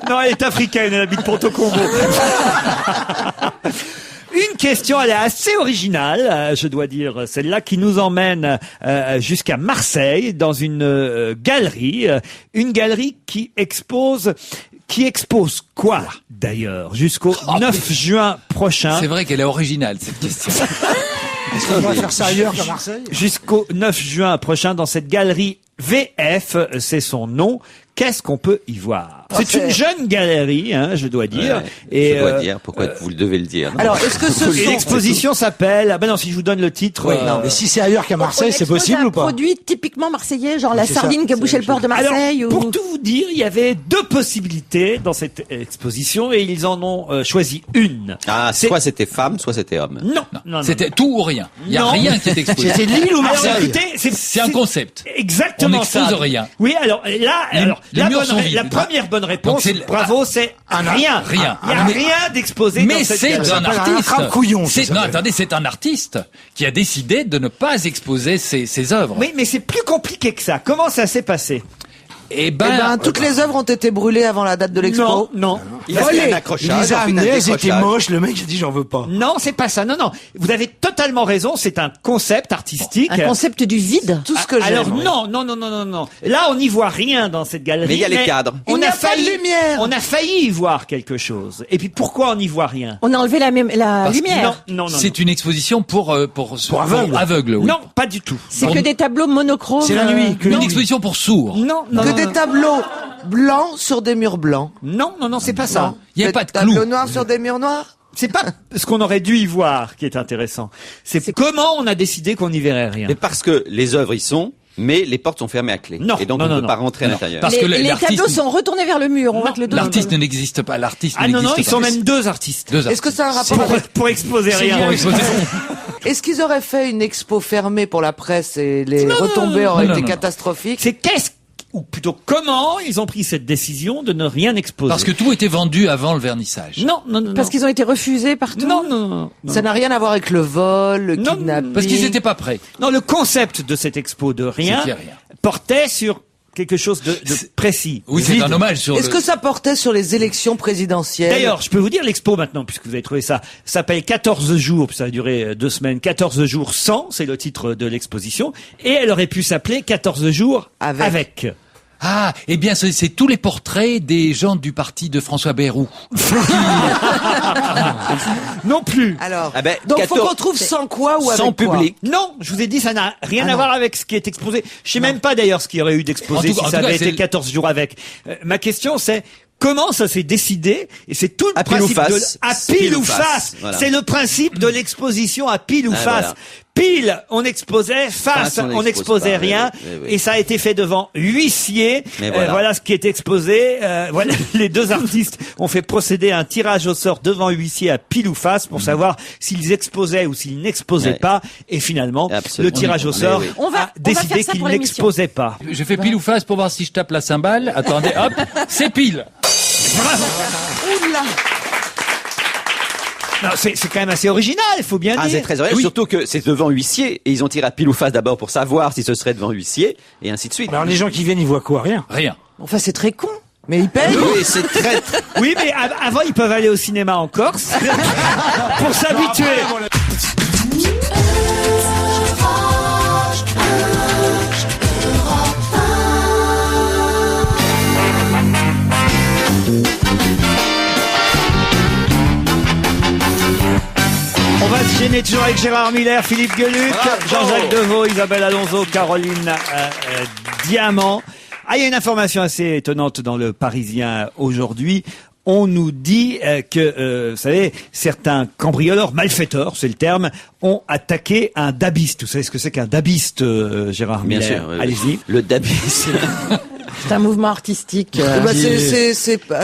Non, elle est africaine, elle habite Porto Combo. Une question, elle est assez originale, je dois dire, celle-là qui nous emmène jusqu'à Marseille, dans une galerie qui expose quoi, d'ailleurs, jusqu'au 9 juin prochain. C'est vrai qu'elle est originale, cette question. Est-ce qu'on va faire ça ailleurs qu'à Marseille? Jusqu'au 9 juin prochain, dans cette galerie VF, c'est son nom. Qu'est-ce qu'on peut y voir? C'est une jeune galerie, hein, je dois dire. Ouais, et je dois dire, pourquoi vous le devez le dire. Non. Alors, est-ce que ce et sont... l'exposition s'appelle... Ah ben non, si je vous donne le titre... Non, mais si c'est ailleurs qu'à Marseille, c'est possible ou pas? Un produit typiquement marseillais, genre la C'est ça. sardine qui a bouché le port de Marseille. Alors, pour ou... tout vous dire, il y avait deux possibilités dans cette exposition et ils en ont choisi une. Ah, C'est- soit c'était femme, soit c'était homme. Non. C'était tout ou rien. Il n'y a Non. rien qui est exposé. C'était Lille ou Alors, Marseille? écoutez, C'est un concept. Exactement On n'expose ça. rien. Oui, alors là, Les murs sont vides. la première bonne réponse, Donc c'est- bravo, c'est rien. Rien. Il n'y a Mais- rien d'exposé dans Mais cette c'est galerie. un s'appelle un artiste. attrape-couillon, ça C'est- Non, s'appelle. attendez, c'est un artiste qui a décidé de ne pas exposer ses œuvres. Oui, mais c'est plus compliqué que ça. Comment ça s'est passé? Eh Eh ben, toutes les œuvres ont été brûlées avant la date de l'expo. Non. Il a fait un Il accrochage. les a en fait, un amenés, elles étaient décrochage. moches, le mec a dit j'en veux pas. Non, c'est pas ça. Non. Vous avez totalement raison. C'est un concept artistique. Un concept du vide. Tout ce que j'aime. Alors oui. non. Là, on n'y voit rien dans cette galerie. Mais il y a les cadres. On Il n'y a a pas de failli, lumière. on a failli y voir quelque chose. Et puis pourquoi on n'y voit rien? On a enlevé la Parce que lumière. Non. c'est une exposition pour aveugles. Oui. Non, pas du tout. C'est que des tableaux monochromes. C'est la nuit, que Une la nuit. exposition pour sourds. Non. Que des tableaux blancs sur des murs blancs. Non, c'est pas ça. Il n'y a Des pas de tableaux clous. noirs sur des murs noirs. C'est pas ce qu'on aurait dû y voir qui est intéressant. C'est comment on a décidé qu'on n'y verrait rien. Mais parce que les œuvres y sont, mais les portes sont fermées à clé. Non, Et donc non, on ne non, peut pas non. rentrer à Non. l'intérieur. Parce que Les l'artiste- tableaux sont retournés vers le mur. On voit que le dos. L'artiste n'existe pas. L'artiste Ah non, n'existe ils pas. sont même deux artistes. Deux Est-ce que ça a un rapport Pour, avec... pour exposer rien. Pour exposer. Est-ce qu'ils auraient fait une expo fermée pour la presse et les retombées auraient non, été non. catastrophiques? C'est ou plutôt comment ils ont pris cette décision de ne rien exposer. Parce que tout était vendu avant le vernissage. non. Parce qu'ils ont été refusés partout. Non. Ça n'a rien à voir avec le vol, le Non, kidnapping. Parce qu'ils n'étaient pas prêts. Non, le concept de cette expo de rien C'était rien. portait sur quelque chose de précis. Oui, c'est Vide. un hommage sur Est-ce le... que ça portait sur les élections présidentielles? D'ailleurs, je peux vous dire l'expo maintenant, puisque vous avez trouvé ça. Ça s'appelle 14 jours, puis ça a duré 2 semaines. 14 jours sans, c'est le titre de l'exposition. Et elle aurait pu s'appeler 14 jours avec. Ah, eh bien, c'est tous les portraits des gens du parti de François Bayrou. Non plus. Alors, Ah ben, donc faut 14 qu'on trouve sans quoi ou avec Sans quoi? public. Non, je vous ai dit, ça n'a rien Ah à non. voir avec ce qui est exposé. Je sais même pas d'ailleurs ce qu'il y aurait eu d'exposé En si tout ça cas, avait c'est été le- 14 jours avec. Ma question c'est, comment ça s'est décidé? Et c'est tout le À pile ou principe de... face. À pile ou face. Voilà. C'est le principe de l'exposition à pile ou Ah, face. voilà. Pile, on exposait, face, Face, on on n'exposait expose pas, rien. oui, oui. Et ça a été fait devant huissier. Mais voilà. Voilà ce qui est exposé. Voilà, les deux artistes ont fait procéder à un tirage au sort devant huissier à pile ou face pour savoir s'ils exposaient ou s'ils n'exposaient Ouais. pas. Et finalement, Absolument. le tirage au Mais sort oui. On va a faire décidé ça qu'ils pour l'émission. n'exposaient pas. Je fais pile ou face pour voir si je tape la cymbale. Attendez, hop, c'est pile. Non, c'est quand même assez original, il faut bien Ah, dire. c'est très original, Oui. surtout que c'est devant huissier, et ils ont tiré à pile ou face d'abord pour savoir si ce serait devant huissier, et ainsi de suite. Alors les gens qui viennent, ils voient quoi? Rien. Rien. Enfin, c'est très con. Mais ils payent? Oui, c'est très... Oui, mais avant, ils peuvent aller au cinéma en Corse pour s'habituer. On va se gêner toujours avec Gérard Miller, Philippe Gueluc, Jean-Jacques Deveau, Isabelle Alonso, Caroline Diamant. Ah, il y a une information assez étonnante dans le Parisien aujourd'hui. On nous dit que, vous savez, certains cambrioleurs, malfaiteurs, c'est le terme, ont attaqué un dabiste. Vous savez ce que c'est qu'un dabiste, Gérard Bien Miller? sûr. oui, oui. Allez-y. Le dabis. C'est un mouvement artistique. C'est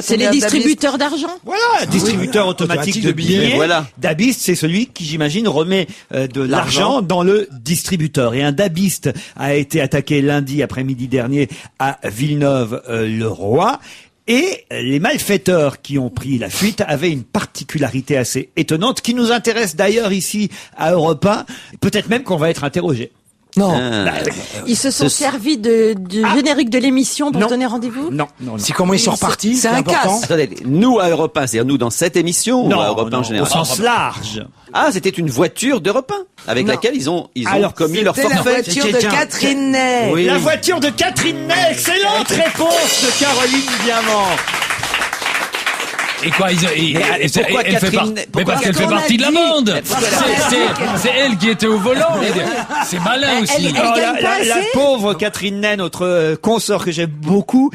C'est les distributeurs d'argent. Voilà, distributeur automatique de billets. Voilà. Dabiste, c'est celui qui, j'imagine, remet de l'argent dans le distributeur. Et un dabiste a été attaqué lundi après-midi dernier à Villeneuve-le-Roi. Et les malfaiteurs qui ont pris la fuite avaient une particularité assez étonnante qui nous intéresse d'ailleurs ici à Europe 1. Peut-être même qu'on va être interrogé. Non. Ils se sont servis du générique de l'émission pour Non. se donner rendez-vous. Non. C'est comment ils sont repartis. c'est un important. Attendez, nous à Europe 1, c'est-à-dire nous dans cette émission ou à Europe 1 en au général? sens large. Ah, c'était une voiture d'Europe 1 avec laquelle ils ont Alors, commis leur C'était la forfait. voiture de Catherine Ney. Oui. La voiture de Catherine Ney. Excellente réponse de Caroline Diamant. Et quoi, pourquoi elle fait Catherine- mais pourquoi parce qu'elle fait Catherine partie de la a dit- bande. C'est elle qui était au volant. C'est malin aussi. Elle Alors, gagne pas la assez pauvre Catherine Ney, notre consort que j'aime beaucoup,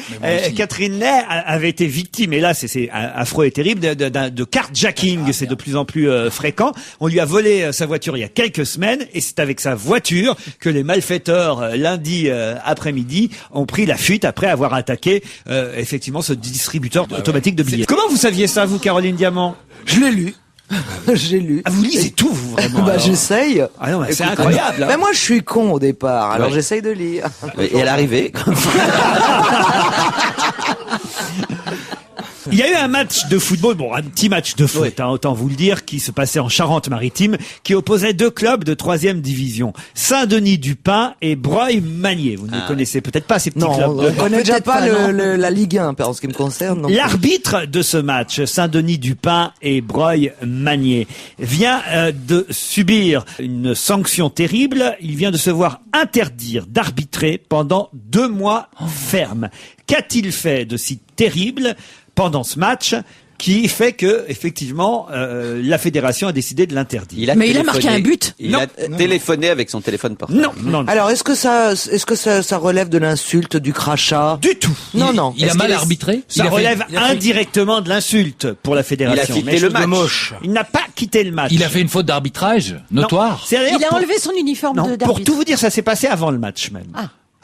Catherine Ney avait été victime, et là c'est affreux et terrible, de carjacking. C'est de plus en plus fréquent. On lui a volé sa voiture il y a quelques semaines, et c'est avec sa voiture que les malfaiteurs lundi après-midi ont pris la fuite après avoir attaqué effectivement ce distributeur automatique de billets. Comment vous saviez ça, vous, Caroline Diamant? Je l'ai lu. J'ai lu. Ah, vous lisez tout, vous, vraiment. Bah, alors. j'essaye. Ah non, mais c'est incroyable. hein. Mais moi, je suis con au départ, alors Ouais. j'essaye de lire. Et à l'arrivée, Il y a eu un match de football, bon, un petit match de foot, hein, autant vous le dire, qui se passait en Charente-Maritime, qui opposait deux clubs de 3e division, Saint-Denis-du-Pin et Breuil-Magnier. Vous ne connaissez peut-être pas ces petits Non, clubs. on connaît déjà Peut-être pas pas, la Ligue 1, en ce qui me concerne. non. L'arbitre de ce match, Saint-Denis-du-Pin et Breuil-Magnier, vient de subir une sanction terrible. Il vient de se voir interdire d'arbitrer pendant 2 mois fermes. Qu'a-t-il fait de si terrible pendant ce match qui fait que, effectivement, la fédération a décidé de l'interdire? Mais il a marqué un but. Il a téléphoné avec son téléphone portable. Non. Alors, est-ce que ça relève de l'insulte, du crachat? Du tout. Non. Il a mal arbitré. Ça relève indirectement de l'insulte pour la fédération. Il a quitté Mais le je- match. Moche. Il n'a pas quitté le match. Il a fait une faute d'arbitrage notoire. C'est d'ailleurs Il a pour- enlevé son uniforme Non, d'arbitre. pour tout vous dire, ça s'est passé avant le match même.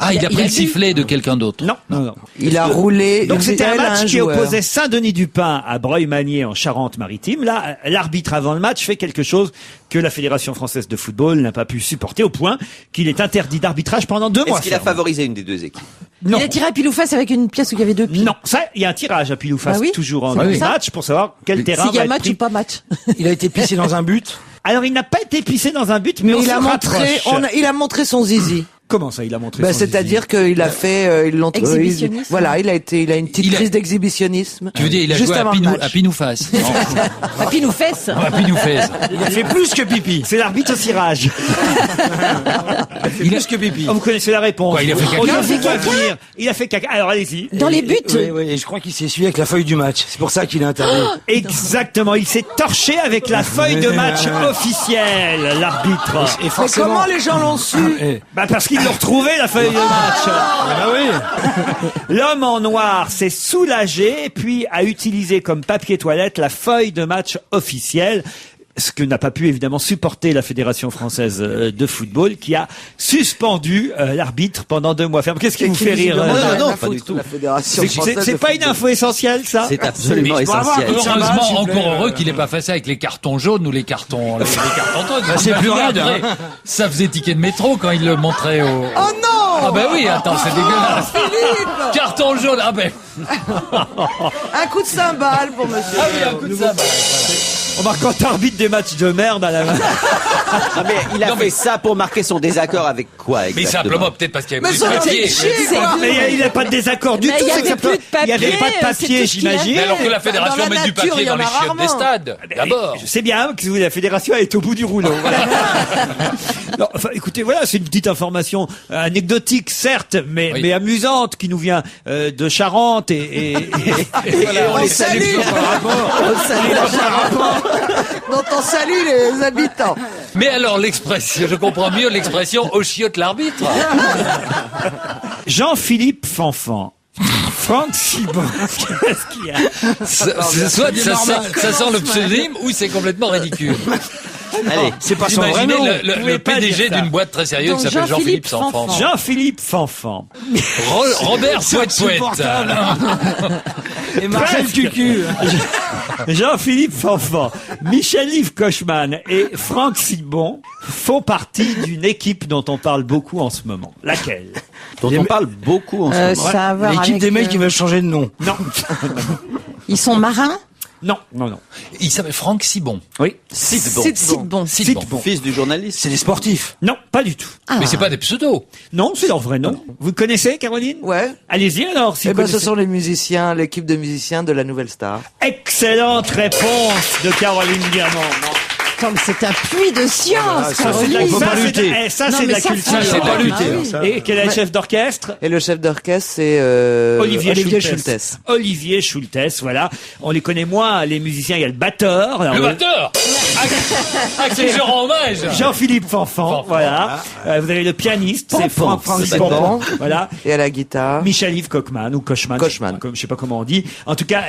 Ah, il a pris il a le bu. sifflet de quelqu'un d'autre. Non. Il a roulé. Donc c'était un elle a match qui joueur. opposait Saint-Denis-du-Pin à Breuil-Magnier en Charente-Maritime. Là, l'arbitre avant le match fait quelque chose que la Fédération française de football n'a pas pu supporter au point qu'il est interdit d'arbitrage pendant 2 mois. Est-ce qu'il a ferme. favorisé une des deux équipes? Non. Il a tiré à pile ou face avec une pièce où il y avait 2 pieds. Non, ça, il y a un tirage à pile ou face Bah oui, toujours en c'est début pour de ça. match pour savoir quel terrain S'il y va a être match pris. ou pas match. Il a été pissé dans un but. Alors il n'a pas été pissé dans un but, mais, Mais on il se a montré, rapproche. il a montré son zizi. Comment ça, il a montré Bah, son zizi c'est-à-dire qu'il a fait, ils l'ont Exhibitionnisme. voilà, il a une petite Il a- crise d'exhibitionnisme. Tu veux dire, il a Juste joué à avant le match. Pinouface. À pile ou fesse. À Pinouface. Il a fait plus que pipi. C'est l'arbitre au cirage. Il a fait plus que pipi. Oh, vous connaissez la réponse. Quoi, il a fait caca On ne Il a fait vous voit caca venir. Il a fait caca. Alors allez-y. Dans les buts. Oui, et je crois qu'il s'est essuyé avec la feuille du match. C'est pour ça qu'il est interdit. Exactement, il s'est torché avec la feuille de match officielle, l'arbitre. Et Mais forcément. comment les gens l'ont su? Bah parce qu'ils l'ont retrouvé, la feuille de match. Ah oui. L'homme en noir s'est soulagé, puis a utilisé comme papier toilette la feuille de match officielle. Ce que n'a pas pu évidemment supporter la Fédération française de football, qui a suspendu l'arbitre pendant 2 mois ferme. Qu'est-ce qui vous fait rire Visiblement, il a non, rien à pas foutre, du tout. La Fédération C'est française de pas une football. info essentielle, ça? C'est absolument Mais je peux avoir essentiel. un peu de Heureusement, s'il vous plaît. encore heureux qu'il n'ait pas fait ça avec les cartons jaunes ou les cartons jaunes. c'est plus raide, Après, ça faisait ticket de métro quand il le montrait au... Oh non! Ah ben oui, attends, c'est dégueulasse. Philippe! Carton jaune, ah ben... Un coup de cymbale pour monsieur. Ah oui, un coup de ça. Remarque, quand t'arbitres des matchs de merde à la main. Non, mais il a fait ça pour marquer son désaccord avec quoi Mais exactement? simplement, peut-être parce qu'il y avait Mais plus de ça papier. fait chier, quoi. Mais il n'y a pas de désaccord du Mais tout. il y c'est avait que plus de il n'y avait papier, pas de c'est papier, tout ce qu'il y a. j'imagine. Mais alors que la fédération Dans la met du nature, papier il y dans en les a chiottes des rarement. stades, d'abord. Je sais bien que la fédération est au bout du rouleau. Voilà. Non, enfin, écoutez, voilà, c'est une petite information anecdotique, certes, mais, Oui. mais amusante, qui nous vient de Charente et On les salue. On salue la Charente. dont on salue les habitants. Mais alors l'expression, je comprends mieux l'expression au chiotte l'arbitre. Jean-Philippe Fanfan. Franck Sibon. Qu'est-ce qu'il y a? Soit ça sent le pseudonyme ou c'est complètement ridicule. Allez. C'est pas son vrai Imaginez nom. le Vous pouvez pas PDG dire ça. d'une boîte très sérieuse qui Donc, s'appelle Jean-Philippe Jean-Philippe Sanfran. Jean-Philippe Fanfan. Robert Pouet-Pouet. Insupportable. Et Marcel Presque. Cucu. Jean-Philippe Fanfan, Michel-Yves Kochman et Franck Sibon font partie d'une équipe dont on parle beaucoup en ce moment. Laquelle? Dont on parle beaucoup en ce moment. Ça a à voir L'équipe avec, des mecs qui veulent changer de nom. Non. Ils sont marins. Non, non, non. Il s'appelle Franck Sibon. Oui. Sidbon. Sibon. Fils du journaliste. C'est des sportifs. Non, pas du tout. Mais c'est pas des pseudos. Non, c'est leur vrai nom. Vous le connaissez, Caroline? Ouais. Allez-y alors, si Eh vous ben, ce connaissez. sont les musiciens, l'équipe de musiciens de la Nouvelle Star. Excellente réponse de Caroline Diamant. Comme c'est un puits de science, Ça, c'est de la, On peut pas lutter. ça, Non, c'est de mais la ça, culture. ça, c'est de la Ah lutter, oui. ça. Et quel est le chef d'orchestre? Et le chef d'orchestre, c'est Olivier Schultes. Schultes. Olivier Schultes, voilà. On les connaît moins, les musiciens. Il y a le batteur. Alors, Le batteur à qui je rends hommage. Jean-Philippe Fanfan, voilà. Vous avez le pianiste, c'est Franck Sibon. Sibon, voilà. Et à la guitare. Michel-Yves Kochman ou Kochman, Kochman. Je sais pas comment on dit. En tout cas,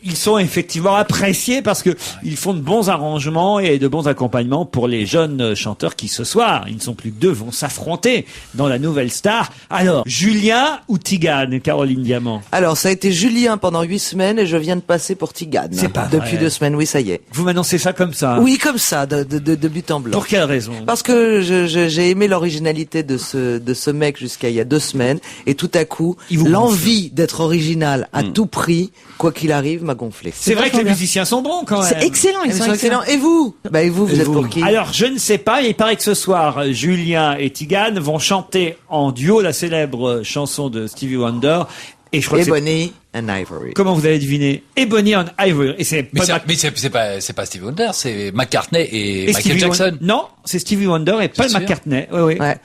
ils sont effectivement appréciés parce que ils font de bons arrangements et de bons accompagnements pour les jeunes chanteurs qui ce soir, ils ne sont plus que deux, vont s'affronter dans la Nouvelle Star. Alors, Julien ou Tigane, Caroline Diamant? Alors, ça a été Julien pendant 8 semaines et je viens de passer pour Tigane. C'est pas Depuis vrai. 2 semaines, oui, ça y est. Vous m'annoncez ça comme ça? Oui, comme ça, de but en blanc. Pour quelle raison? Parce que j'ai aimé l'originalité de ce mec jusqu'à il y a 2 semaines et tout à coup, Il vous l'envie d'être original à tout prix, quoi qu'il arrive, m'a gonflé. C'est vrai que les musiciens sont bons quand même. C'est excellent, ils sont excellents. Et vous? Bah, et vous êtes vous pour qui? Alors, je ne sais pas, il paraît que ce soir, Julien et Tigane vont chanter en duo la célèbre chanson de Stevie Wonder. Et je crois que c'est... Ebony and Ivory. Comment vous avez deviné? Ebony and Ivory. Et c'est Mais pas c'est pas Stevie Wonder, c'est McCartney et Michael Stevie Jackson. Wonder. Non, c'est Stevie Wonder et Paul sûr McCartney. Oui, oui. Ouais.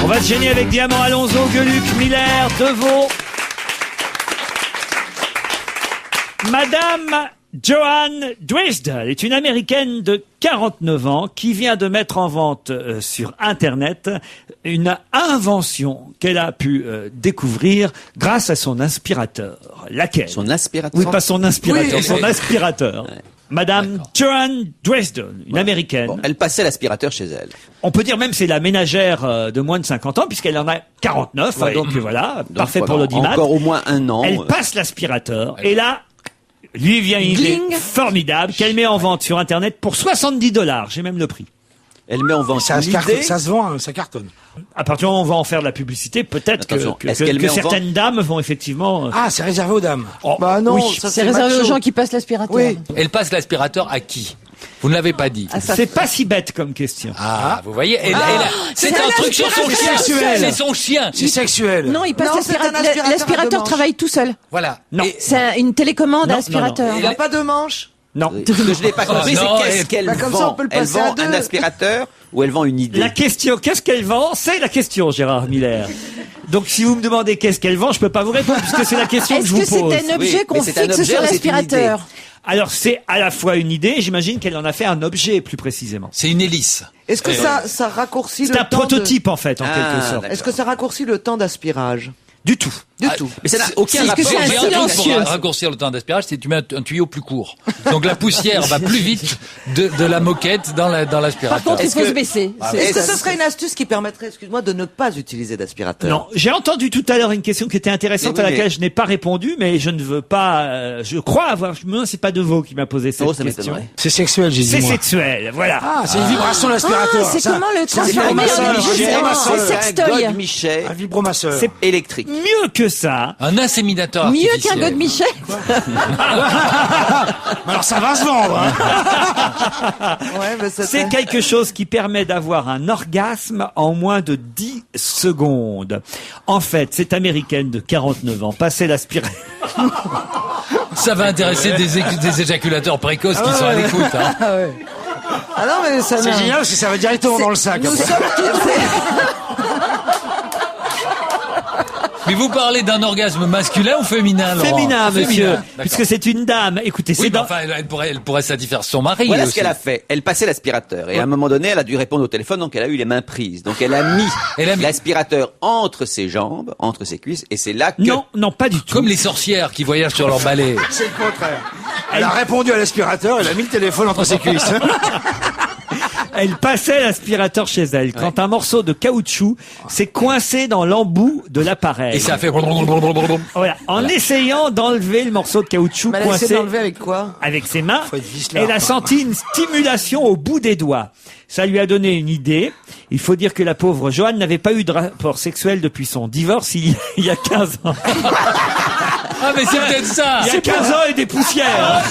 On va se gêner avec Diamant, Alonso, Gueluc, Miller, Deveau. Madame Joan Dresdel est une Américaine de 49 ans qui vient de mettre en vente sur Internet une invention qu'elle a pu découvrir grâce à son aspirateur. Laquelle? Son aspirateur. Oui, pas son inspirateur, Oui. son aspirateur. Madame Joan Dresdel, une Américaine. Bon, elle passait l'aspirateur chez elle. On peut dire même c'est la ménagère de moins de 50 ans puisqu'elle en a 49. Ouais. Donc voilà, Donc, parfait pour voilà, l'audimat. Encore au moins 1 an. Elle passe l'aspirateur et là, lui vient une idée Gling. formidable qu'elle met en vente sur Internet pour $70. J'ai même le prix. Elle met en vente Ça, l'idée. ça se vend, hein, ça cartonne. À partir du moment où on va en faire de la publicité, peut-être Attention, que est-ce qu'elle met en certaines dames vont effectivement... Ah, c'est réservé aux dames. Oh, Bah non, oui. ça C'est réservé aux macho. gens qui passent l'aspirateur. Oui. Elle passe l'aspirateur à qui? Vous ne l'avez pas dit. C'est pas si bête comme question. Ah, vous voyez, c'est c'est un un truc sur son chien. sexuel. C'est son chien. C'est sexuel. Non, il passe Non, c'est un aspirateur à l'aspirateur deux manches. travaille tout seul. Voilà. Non. Et- C'est une télécommande Non, à aspirateur. Il n'a pas de manche. Non. Ce que je n'ai pas compris, non, c'est qu'est-ce qu'elle bah, comme vend. ça, on peut le Elle passer à vend deux. un aspirateur ou elle vend une idée. La question, qu'est-ce qu'elle vend? C'est la question, Gérard Miller. Donc, si vous me demandez qu'est-ce qu'elle vend, je peux pas vous répondre puisque c'est la question que je Est-ce vous que pose. c'est un objet Oui, qu'on mais c'est un fixe objet sur ou c'est une l'aspirateur? Alors, c'est à la fois une idée, j'imagine qu'elle en a fait un objet plus précisément. C'est une hélice. Est-ce que ça raccourcit C'est le un temps prototype, en fait, en Ah, quelque sorte. d'accord. Est-ce que ça raccourcit le temps d'aspirage? Du tout. Du tout. Mais ça n'a aucun Est-ce que rapport. c'est un J'ai un truc silencieux. pour raccourcir le temps d'aspirage, c'est que tu mets un tuyau plus court. Donc la poussière va plus vite de la moquette dans Par l'aspirateur. contre, il Est-ce faut que- se baisser. Est-ce que ce serait une astuce qui permettrait, excuse-moi, de ne pas utiliser d'aspirateur? Non, j'ai entendu tout à l'heure une question qui était intéressante Mais oui, à laquelle mais- je n'ai pas répondu, mais je ne veux pas. Je crois avoir. Je me demande, c'est pas Deveau qui m'a posé cette Oh, ça question. m'étonnerait. C'est sexuel, j'ai dit. C'est moi. sexuel, voilà. Ah, c'est une vibration d'aspirateur. Ah, c'est ça. comment le C'est un transformer en vibromasseur, objet un en vibromasseur. Ah, C'est un sextoy. godemichet Un vibromasseur. C'est électrique. mieux que ça. Un inséminateur Mieux artificiel. qu'un godemichet. Alors ça va se vendre. Hein. Ouais, mais C'est quelque chose qui permet d'avoir un orgasme en moins de 10 secondes. En fait, cette américaine de 49 ans passait l'aspirateur. Ça va intéresser des éjaculateurs précoces qui sont à l'écoute. Hein. Ah non, mais ça C'est génial parce que ça va directement dans le sac. Nous après. sommes toutes Mais vous parlez d'un orgasme masculin ou féminin, Laurent? Féminin, monsieur, Féminin, puisque c'est une dame. Écoutez, c'est Oui, mais dans... enfin, elle pourrait satisfaire son mari Voilà aussi. ce qu'elle a fait. Elle passait l'aspirateur et à un moment donné, elle a dû répondre au téléphone, donc elle a eu les mains prises. Donc elle a mis l'aspirateur entre ses jambes, entre ses cuisses, et c'est là que... Non, pas du tout. Comme les sorcières qui voyagent sur leur balai. C'est le contraire. Elle a répondu à l'aspirateur, elle a mis le téléphone entre ses cuisses. Elle passait l'aspirateur chez elle quand un morceau de caoutchouc s'est coincé dans l'embout de l'appareil. Et ça a fait... Voilà. En essayant d'enlever le morceau de caoutchouc Mais elle a essayé coincé d'enlever avec quoi? avec ses mains, Faut être vicelard. elle a senti une stimulation au bout des doigts. Ça lui a donné une idée. Il faut dire que la pauvre Joanne n'avait pas eu de rapport sexuel depuis son divorce il y a 15 ans. Ah, mais c'est peut-être ça. Il y a 15 ans et des poussières.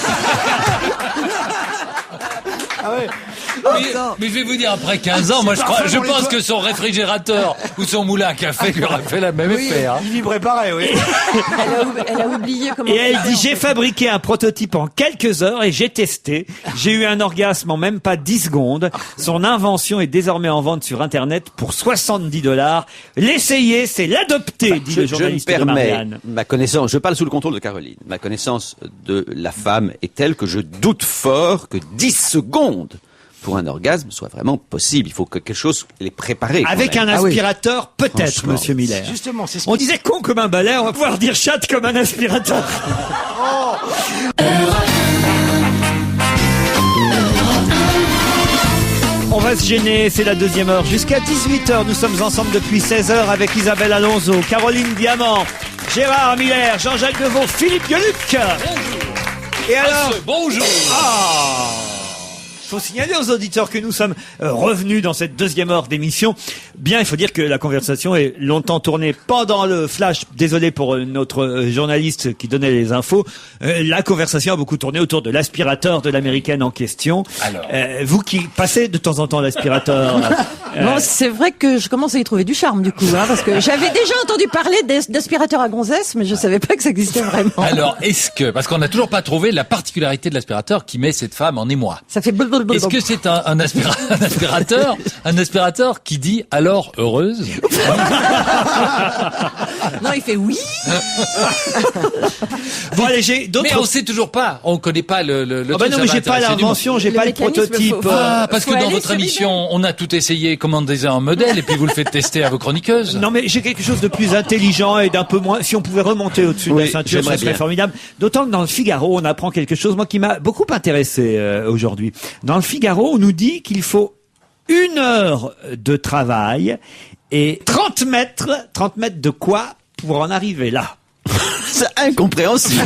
Mais je vais vous dire, après 15 ans, moi je pense que son réfrigérateur ou son moulin à café lui aurait fait la même effet. Hein. Il vibrait pareil, oui. Elle a oublié comment. Et elle dit, j'ai fabriqué un prototype en quelques heures et j'ai testé. J'ai eu un orgasme en même pas 10 secondes. Son invention est désormais en vente sur Internet pour $70. L'essayer, c'est l'adopter, dit le Je me journaliste de permets, Marianne. ma connaissance, je parle sous le contrôle de Caroline, ma connaissance de la femme est telle que je doute fort que 10 secondes pour un orgasme soit vraiment possible. Il faut que quelque chose les prépare. Avec un aspirateur, peut-être, Franchement, monsieur Miller. Justement, c'est ce On disait con comme un balai, on va pouvoir dire chatte comme un aspirateur. On va se gêner, c'est la deuxième heure. Jusqu'à 18h, nous sommes ensemble depuis 16h avec Isabelle Alonso, Caroline Diamant, Gérard Miller, Jean-Jacques Deveau, Philippe Gueluc. Et alors, Bonjour. faut signaler aux auditeurs que nous sommes revenus dans cette deuxième heure d'émission. Bien, il faut dire que la conversation est longtemps tournée pendant le flash. Désolé pour notre journaliste qui donnait les infos. La conversation a beaucoup tourné autour de l'aspirateur de l'américaine en question. Alors. Vous qui passez de temps en temps l'aspirateur. Bon, c'est vrai que je commence à y trouver du charme du coup, hein, parce que j'avais déjà entendu parler d'aspirateur à gonzesse, mais je savais pas que ça existait vraiment. Alors, est-ce que, parce qu'on n'a toujours pas trouvé la particularité de l'aspirateur qui met cette femme en émoi. Ça fait blablabla. Est-ce que c'est un aspirateur qui dit alors heureuse? Non, il fait oui. Bon, allez, j'ai d'autres. Mais on sait toujours pas. On connaît pas le Ah truc, bah non, ça mais va j'ai pas intéresser du l'invention, j'ai Le pas le mécanisme, prototype. faut- Ah, parce que Faut dans aller votre sur émission, on a tout essayé, commandez un modèle et puis vous le faites tester à vos chroniqueuses. Non, mais j'ai quelque chose de plus intelligent et d'un peu moins. Si on pouvait remonter au-dessus de Oui, la ceinture, j'aimerais ce serait bien. formidable. D'autant que dans le Figaro, on apprend quelque chose, moi, qui m'a beaucoup intéressé aujourd'hui. Dans le Figaro, on nous dit qu'il faut 1 heure de travail et 30 mètres de quoi pour en arriver là? C'est incompréhensible.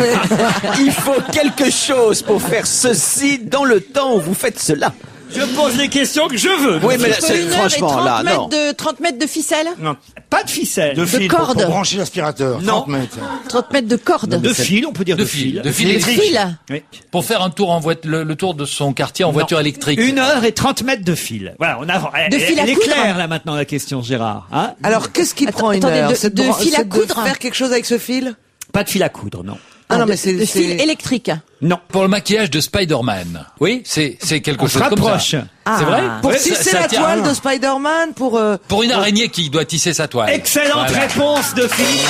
Il faut quelque chose pour faire ceci dans le temps où vous faites cela. Je pose les questions que je veux. Oui, mais là, Il faut c'est 1 heure et franchement 30 là, mètres non. 30 mètres de ficelle, Non, Pas de ficelle. de fil corde. pour brancher l'aspirateur. Non. 30 mètres. 30 mètres de corde. De fil, on peut dire de, De fil, de fil. fil De électrique. fil. Oui. Pour faire un tour en le tour de son quartier en voiture électrique. 1 heure et 30 mètres de fil. Voilà, on avance. De fil à Elle est coudre. claire, là, maintenant, la question, Gérard. Hein? Alors, qu'est-ce qui prend une attendez, heure? de- C'est de fil à c'est coudre faire quelque chose avec ce fil? Pas de fil à coudre, non. Ah non, de- mais c'est... de fil électrique. Non. Pour le maquillage de Spider-Man. Oui, c'est quelque On se chose comme rapproche. ça. Ah. C'est vrai? Pour Ouais, tisser ça la tient. toile de Spider-Man, Pour une araignée qui doit tisser sa toile. Excellente Voilà. réponse de Philippe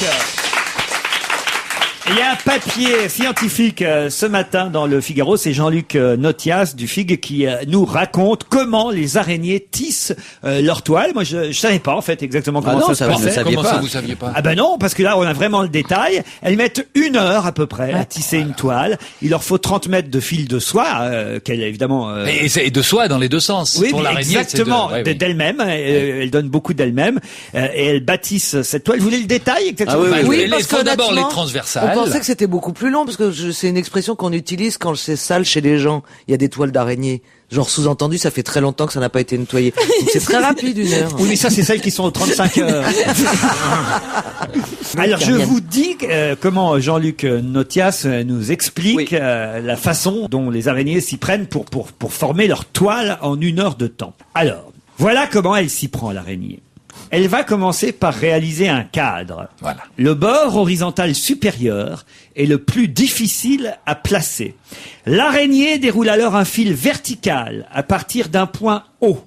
Gueluc. Il y a un papier scientifique ce matin dans le Figaro, c'est Jean-Luc Notias du FIG qui nous raconte comment les araignées tissent leur toile. Moi, je savais pas en fait exactement comment non, ça ça se va, je ne passait. savais Comment pas. ça, vous saviez pas? Ah ben non, parce que là, on a vraiment le détail. Elles mettent 1 heure à peu près à tisser une toile. Il leur faut 30 mètres de fil de soie, qu'elle évidemment... Et c'est de soie dans les deux sens. Oui, pour mais l'araignée, c'est exactement, ouais, oui. d'elle-même. Elle donne beaucoup d'elle-même. Et elles bâtissent cette toile. Vous voulez le détail exactement? Ah oui, Bah, oui. il faut d'abord les transversales. On pensait que c'était beaucoup plus long, parce que c'est une expression qu'on utilise quand c'est sale chez les gens. Il y a des toiles d'araignée. Genre, sous-entendu, ça fait très longtemps que ça n'a pas été nettoyé. Donc c'est très rapide, 1 heure. Oui, mais ça, c'est celles qui sont aux 35 heures. Alors, je vous dis comment Jean-Luc Notias nous explique Oui. la façon dont les araignées s'y prennent pour former leur toile en 1 heure de temps. Alors, voilà comment elle s'y prend, l'araignée. Elle va commencer par réaliser un cadre. Voilà. Le bord horizontal supérieur est le plus difficile à placer. L'araignée déroule alors un fil vertical à partir d'un point haut.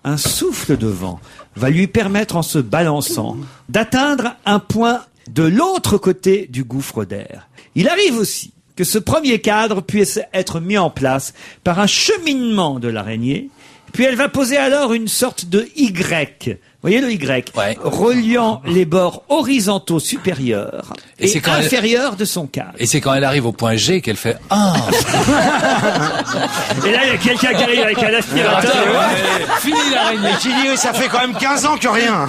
Un souffle de vent va lui permettre, en se balançant, d'atteindre un point de l'autre côté du gouffre d'air. Il arrive aussi que ce premier cadre puisse être mis en place par un cheminement de l'araignée, puis elle va poser alors une sorte de Y. Vous voyez le Y, Ouais. reliant les bords horizontaux supérieurs Et et, c'est quand inférieurs de son cadre. Et c'est quand elle arrive au point G qu'elle fait ah. Et là, il y a quelqu'un qui arrive avec un aspirateur. Fini l'araignée. J'ai dit, oui, ça fait quand même 15 ans que rien.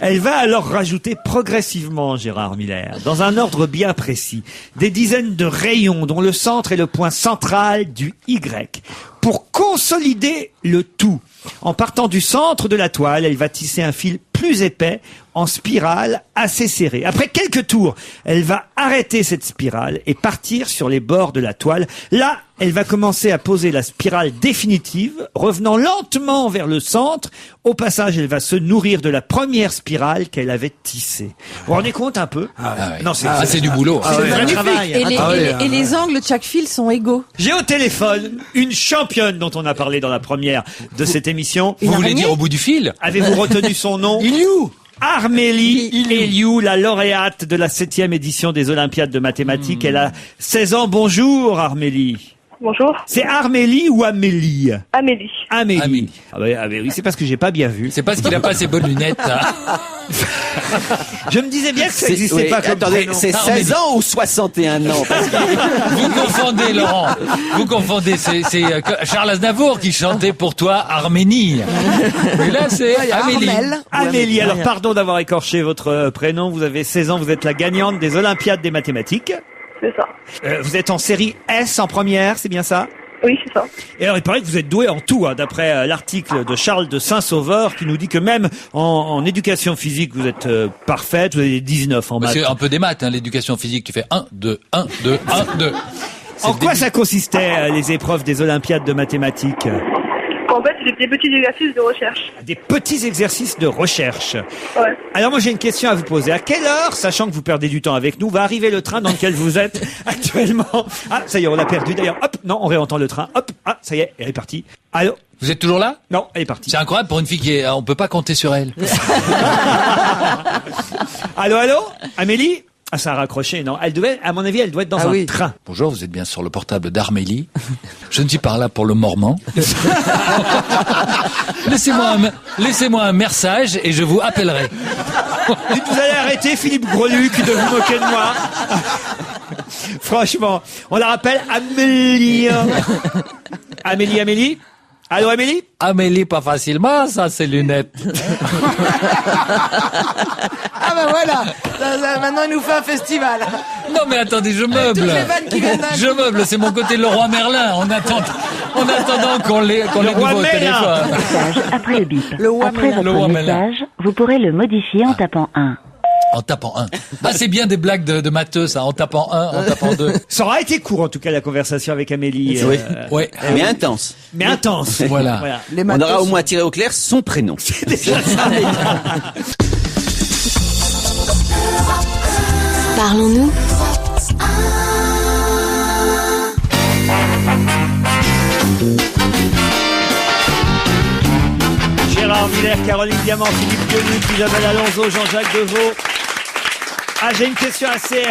Elle va alors rajouter progressivement, Gérard Miller, dans un ordre bien précis, des dizaines de rayons dont le centre est le point central du Y, pour consolider le tout. En partant du centre de la toile, elle va tisser un fil plus épais en spirale assez serrée. Après quelques tours, elle va arrêter cette spirale et partir sur les bords de la toile. Là, elle va commencer à poser la spirale définitive, revenant lentement vers le centre. Au passage, elle va se nourrir de la première spirale qu'elle avait tissée. Vous vous rendez compte un peu? Ouais. Non, c'est C'est du boulot. c'est le vrai travail. Et les angles de chaque fil sont égaux. J'ai au téléphone une championne dont on a parlé dans la première de cette émission. Vous voulez araignée dire au bout du fil? Avez-vous retenu son nom? Iliou. Armélie Eliou, la lauréate de la 7e édition des Olympiades de mathématiques. Elle a 16 ans. Bonjour Armélie. Bonjour, C'est Armélie ou Amélie? Amélie. Amélie. Amélie. Ah oui, c'est parce que j'ai pas bien vu. C'est parce qu'il a pas ses bonnes lunettes. Hein. Je me disais bien que ça C'est- n'existait oui, pas comme attendez, prénom. c'est 16 ans ou 61 ans? Parce que- Vous confondez, Laurent. Vous confondez. C'est Charles Aznavour qui chantait pour toi Arménie. Mais là, c'est Amélie. Amélie, alors pardon d'avoir écorché votre prénom. Vous avez 16 ans, vous êtes la gagnante des Olympiades des mathématiques. C'est ça. Vous êtes en série S en première, c'est bien ça? Oui, c'est ça. Et alors, il paraît que vous êtes doué en tout, hein, d'après l'article de Charles de Saint-Sauveur, qui nous dit que même en éducation physique, vous êtes parfaite, vous avez 19 en maths. C'est un peu des maths, hein, l'éducation physique. Tu fais 1, 2, 1, 2, 1, 2. En quoi ça consistait, les épreuves des Olympiades de mathématiques? En fait, c'est des petits exercices de recherche. Des petits exercices de recherche. Ouais. Alors moi j'ai une question à vous poser. À quelle heure, sachant que vous perdez du temps avec nous, va arriver le train dans lequel vous êtes actuellement? Ah, ça y est, on l'a perdu d'ailleurs. Hop, non, on réentend le train. Hop, ah, ça y est, elle est partie. Allô? Vous êtes toujours là? Non, elle est partie. C'est incroyable pour une fille qui est. On peut pas compter sur elle. Allô, allô? Amélie? Ah, ça a raccroché, non? Elle devait, à mon avis, elle doit être dans un train. Bonjour, vous êtes bien sur le portable d'Armélie. Je ne suis pas là pour le mormant. Laissez-moi un message et je vous appellerai. Dites, vous allez arrêter, Philippe Greluc, de vous moquer de moi. Franchement, on la rappelle Amélie. Amélie. Allô, Amélie? Amélie, pas facilement, ça, ses lunettes. Ah ben voilà, maintenant il nous fait un festival. Non, mais attendez, je meuble. Toutes les vannes qui viennent d'un Je meuble, c'est mon côté Leroy Merlin. En attendant qu'on les Roi nouveau au Merlin. téléphone. Message après le bip. Le Après Wamelin. votre Le Wamelin. message, vous pourrez le modifier en tapant 1. En tapant 1. Ah, c'est bien des blagues de matheux, ça. En tapant 1, en tapant 2. Ça aura été court, en tout cas, la conversation avec Amélie. Oui. Ouais. Mais intense. Mais intense. Voilà. Les On matos aura au sont- moins tiré au clair son prénom. Parlons-nous. Gérard Miller, Caroline Diamant, Philippe Gueluc, Isabelle Alonso, Jean-Jacques Deveau. Ah, j'ai une question assez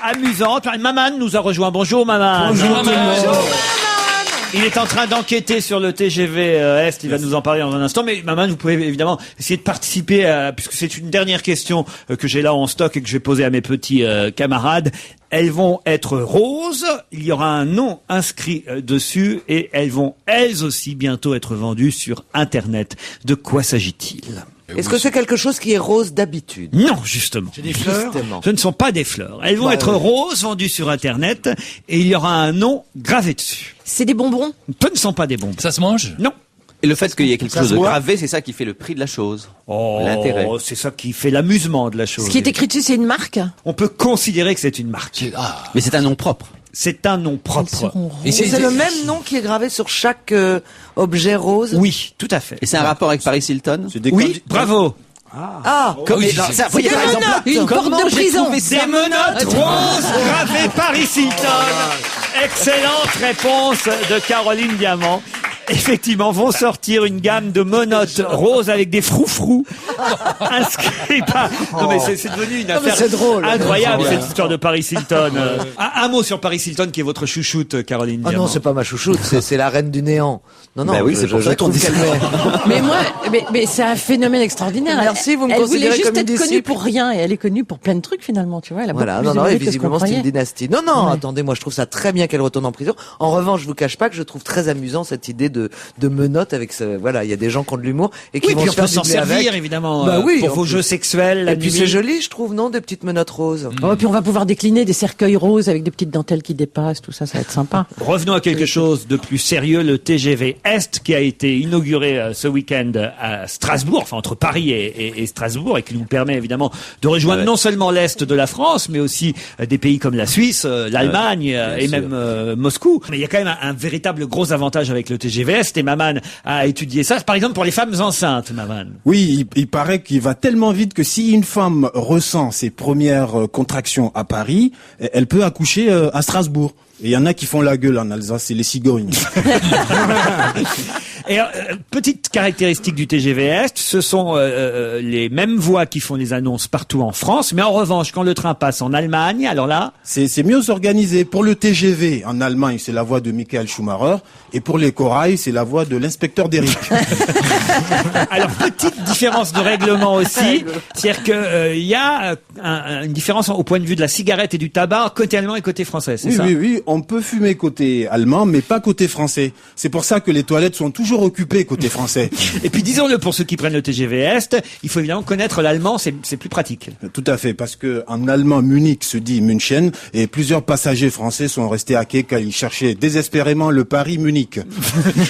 amusante. Maman nous a rejoint. Bonjour, Maman. Bonjour, Maman. Il est en train d'enquêter sur le TGV Est. Il va nous en parler dans un instant. Mais Maman, vous pouvez évidemment essayer de participer, puisque c'est une dernière question que j'ai là en stock et que je vais poser à mes petits camarades. Elles vont être roses. Il y aura un nom inscrit dessus et elles vont, elles aussi, bientôt être vendues sur Internet. De quoi s'agit-il? Est-ce que c'est quelque chose qui est rose d'habitude? Non, justement. Des fleurs. Justement. Ce ne sont pas des fleurs. Elles vont être roses, vendues sur Internet, et il y aura un nom gravé dessus. C'est des bonbons. Ce ne sont pas des bonbons. Ça se mange? Non. Et le fait qu'il y ait quelque Ça chose se de voit. gravé, c'est ça qui fait le prix de la chose. Oh, L'intérêt. c'est ça qui fait l'amusement de la chose. Ce qui est écrit dessus, c'est une marque. On peut considérer que c'est une marque. Ah. Mais c'est un nom propre. C'est un nom Elles propre. seront Et Et c'est le même nom qui est gravé sur chaque objet rose? Oui, tout à fait. Et c'est un rapport avec Paris Hilton? Oui, bravo. Ah, Comme, oui, non, c'est- ça, vous voyez, des par exemple, menottes, une comment porte de j'ai prison. trouvé ça Des menottes roses gravées Paris Hilton. Excellente réponse de Caroline Diamant. effectivement, vont sortir une gamme de menottes roses avec des froufrous inscrits par... Non mais c'est devenu une affaire c'est drôle. incroyable, cette histoire de Paris Hilton. Un mot sur Paris Hilton, qui est votre chouchoute, Caroline Ah Diamant. non, c'est pas ma chouchoute, c'est la reine du néant. Non, Bah oui, c'est pour ça qu'on dit ça. Mais moi, mais c'est un phénomène extraordinaire. Merci, vous me elle voulait considérez juste comme être une connue disciple. pour rien et elle est connue pour plein de trucs finalement, tu vois. Elle a Voilà, beaucoup plus non, de et mérite que ce qu'on visiblement c'est une croyait. dynastie. Non, attendez, moi je trouve ça très bien qu'elle retourne en prison. En revanche, je vous cache pas que je trouve très amusant cette idée de menottes avec ce, voilà, il y a des gens qui ont de l'humour et qui Oui, vont puis se on peut faire s'en doubler servir, avec. évidemment, Bah oui, pour en vos plus. jeux sexuels la Et puis nuit. c'est joli, je trouve, non, des petites menottes roses. Oh, puis on va pouvoir décliner des cercueils roses avec des petites dentelles qui dépassent, tout ça, ça va être sympa. Revenons à quelque chose de plus sérieux, le TGV Est qui a été inauguré ce week-end à Strasbourg, enfin entre Paris et Strasbourg, et qui nous permet évidemment de rejoindre non seulement l'Est de la France, mais aussi des pays comme la Suisse, l'Allemagne et même Moscou. Mais il y a quand même un véritable gros avantage avec le TGV Est, et Maman a étudié ça, par exemple pour les femmes enceintes, Maman. Oui, il paraît qu'il va tellement vite que si une femme ressent ses premières contractions à Paris, elle peut accoucher à Strasbourg. Et il y en a qui font la gueule en Alsace, c'est les cigognes. Et petite caractéristique du TGV Est, ce sont les mêmes voix qui font les annonces partout en France, mais en revanche, quand le train passe en Allemagne, alors là... C'est mieux organisé. Pour le TGV, en Allemagne, c'est la voix de Michael Schumacher, et pour les corails, c'est la voix de l'inspecteur d'Eric. Alors, petite différence de règlement aussi, c'est-à-dire que il y a une différence au point de vue de la cigarette et du tabac, côté allemand et côté français, c'est Oui, ça? oui, on peut fumer côté allemand, mais pas côté français. C'est pour ça que les toilettes sont toujours occupées côté français. Et puis disons-le, pour ceux qui prennent le TGV Est, il faut évidemment connaître l'allemand, c'est plus pratique. Tout à fait, parce que en allemand, Munich se dit München, et plusieurs passagers français sont restés à quai quand ils cherchaient désespérément le Paris-Munich.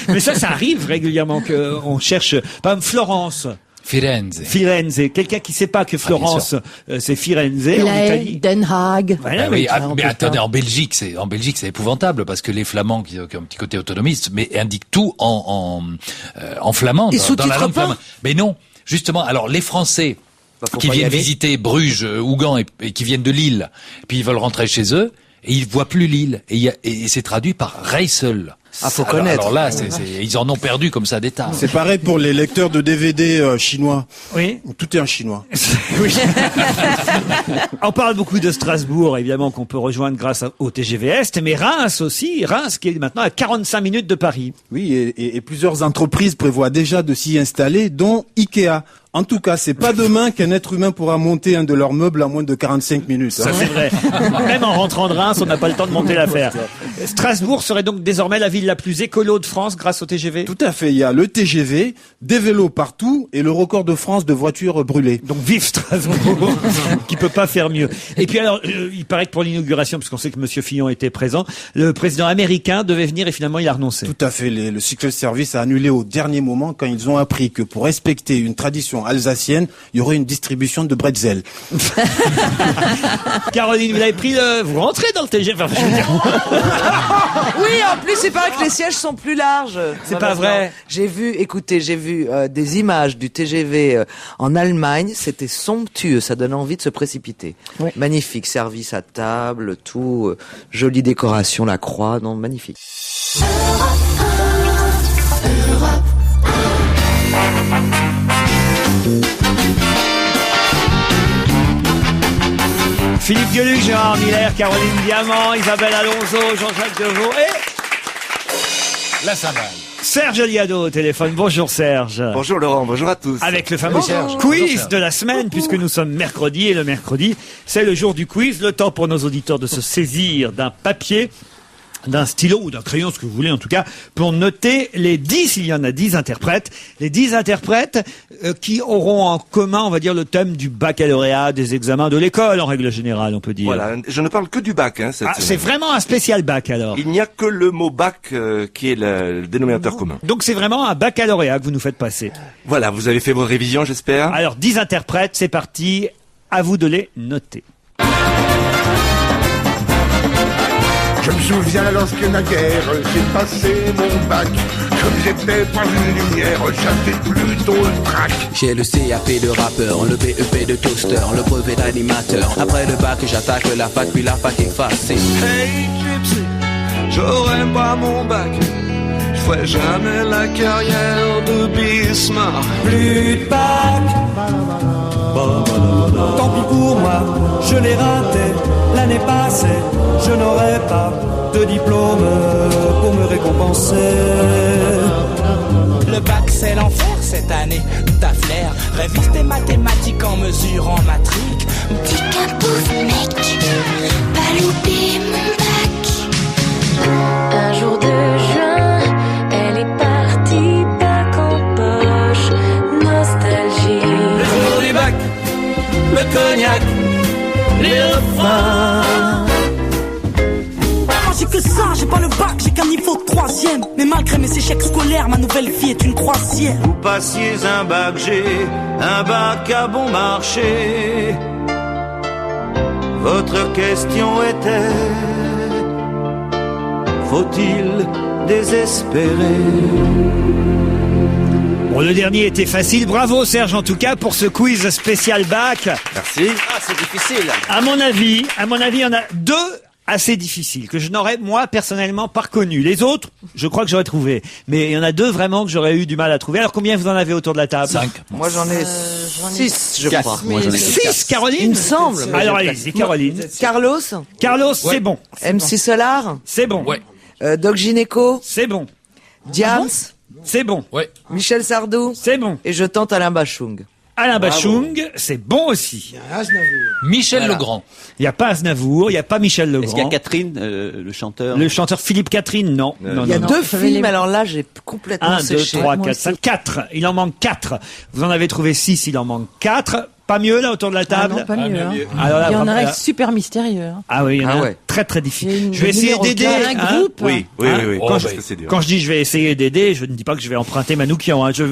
Mais ça arrive régulièrement qu'on cherche, par exemple, Florence. Firenze. Firenze. Quelqu'un qui sait pas que Florence, c'est Firenze en La Haye, Italie. Den Haag. Voilà, Ah oui, oui. mais attendez, en Belgique, c'est épouvantable parce que les Flamands qui ont un petit côté autonomiste, mais indiquent tout en flamand, Ils dans la sous-titrent langue pas flamande. Mais non, justement. Alors les Français faut qui pas y viennent aller. visiter Bruges, Ougan et qui viennent de Lille, puis ils veulent rentrer chez eux et ils voient plus Lille et c'est traduit par Reisel. Ah, faut connaître. Alors là, ils en ont perdu comme ça des tas. C'est pareil pour les lecteurs de DVD chinois. Oui. Tout est en chinois. Oui. On parle beaucoup de Strasbourg, évidemment, qu'on peut rejoindre grâce au TGV Est, mais Reims aussi, Reims qui est maintenant à 45 minutes de Paris. Oui, et plusieurs entreprises prévoient déjà de s'y installer, dont Ikea. En tout cas, c'est pas demain qu'un être humain pourra monter un de leurs meubles en moins de 45 minutes. Ça, c'est vrai. Même en rentrant de Reims, on n'a pas le temps de monter l'affaire. Strasbourg serait donc désormais la ville la plus écolo de France grâce au TGV? Tout à fait. Il y a le TGV, des vélos partout et le record de France de voitures brûlées. Donc vive Strasbourg, qui peut pas faire mieux. Et puis alors, il paraît que pour l'inauguration, parce qu'on sait que Monsieur Fillon était présent, le président américain devait venir et finalement il a renoncé. Tout à fait. Le Secret Service a annulé au dernier moment quand ils ont appris que pour respecter une tradition alsacienne, il y aurait une distribution de bretzel. Caroline, vous avez pris vous rentrez dans le TGV. Enfin, je veux dire... Oui, en plus, il paraît que les sièges sont plus larges. C'est pas vrai. J'ai vu des images du TGV en Allemagne. C'était somptueux. Ça donne envie de se précipiter. Ouais. Magnifique service à table, tout, jolie décoration, la croix, non, magnifique. Philippe Gueluc, Gérard Miller, Caroline Diamant, Isabelle Alonso, Jean-Jacques Deveau et La cymbale. Serge Liado au téléphone. Bonjour Serge. Bonjour Laurent, bonjour à tous. Avec le fameux quiz de la semaine, puisque nous sommes mercredi, et le mercredi, c'est le jour du quiz. Le temps pour nos auditeurs de se saisir d'un papier, d'un stylo ou d'un crayon, ce que vous voulez en tout cas, pour noter les 10, il y en a 10 interprètes, les 10 interprètes qui auront en commun, on va dire, le thème du baccalauréat, des examens de l'école en règle générale, on peut dire. Voilà, je ne parle que du bac. C'est vraiment un spécial bac alors. Il n'y a que le mot bac qui est le dénominateur commun. Donc c'est vraiment un baccalauréat que vous nous faites passer. Voilà, vous avez fait vos révisions, j'espère. Alors 10 interprètes, c'est parti, à vous de les noter. Je me souviens lorsque naguère j'ai passé mon bac. Comme j'étais pas une lumière, j'avais plutôt le trac. J'ai le CAP de rappeur, le BEP de toaster, le brevet d'animateur. Après le bac, j'attaque la fac, puis la fac effacée. Hey Gypsy, j'aurais pas mon bac. Je ferai jamais la carrière de Bismarck. Plus de bac, tant pis pour moi, je l'ai raté l'année passée. Je n'aurai pas de diplôme pour me récompenser. Le bac c'est l'enfer cette année, ta flair. Révise tes mathématiques en mesure en matrique. Dis qu'un pauvre mec, pas louper mon bac. Un jour de juin, elle est partie, bac en poche, nostalgie. Le jour du bac, le cognac, les refrains. J'ai que ça, j'ai pas le bac, j'ai qu'un niveau de 3e. Mais malgré mes échecs scolaires, ma nouvelle vie est une croisière. Vous passiez un bac G, un bac à bon marché. Votre question était: faut-il désespérer? Bon, le dernier était facile. Bravo Serge en tout cas pour ce quiz spécial bac. Merci. Ah, c'est difficile. À mon avis, il y en a deux assez difficiles que je n'aurais moi personnellement pas reconnu. Les autres, je crois que j'aurais trouvé. Mais il y en a deux vraiment que j'aurais eu du mal à trouver. Alors combien vous en avez autour de la table? 5. Moi j'en ai 6, je crois. Moi, j'en ai 6, Caroline? Il me semble. Alors allez-y, Caroline. Carlos, Carlos, c'est bon. MC Solar, C'est bon. Ouais. Doc Gynéco, C'est bon. Diams, C'est bon. Ouais. Michel Sardou, C'est bon. et je tente Alain Bachung. Alain Bachung, c'est bon aussi. Michel Legrand. Il n'y a pas Aznavour, il n'y a pas Michel Legrand. Est-ce qu'il y a Catherine, le chanteur? Le chanteur Philippe Catherine, non. Il y a deux films, alors là j'ai complètement 1, 2, séché. 3, 4, 5, 4. Il en manque 4. Vous en avez trouvé 6, il en manque 4. Pas mieux là autour de la table? non, pas mieux. Hein. Alors là, Il y en a vraiment, un là- super mystérieux. Hein. Ah oui, il y en a Ah un ouais. très très Il y a difficile. une- Je vais essayer numéro d'aider. un groupe. Oui, oui, oui, oui. Quand, Parce je, que c'est dur. quand je dis je vais essayer d'aider, je ne dis pas que je vais emprunter Manoukian. Hein. Je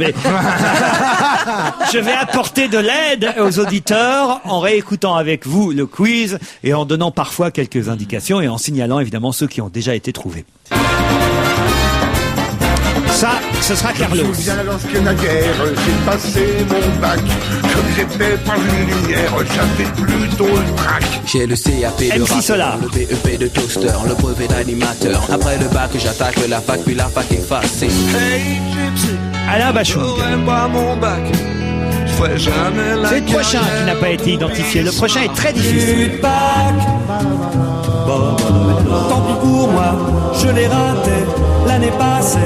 vais apporter de l'aide aux auditeurs en réécoutant avec vous le quiz et en donnant parfois quelques indications et en signalant évidemment ceux qui ont déjà été trouvés. Ça, ce sera Je Carlos. me souviens lorsque naguère j'ai passé mon bac. Comme j'étais par une lumière, j'avais plutôt le trac. J'ai le CAP de MC Solar. rappeur, le BEP de toaster, le brevet d'animateur. Après le bac, j'attaque la fac, puis la fac effacée. Hey Gypsy, Alain Bachung. j'aurai pas mon bac. Je ferai jamais la C'est le prochain carrière qui n'a pas été identifié. Le prochain est très Plus difficile. de bac, tant pis pour moi, je l'ai raté l'année passée.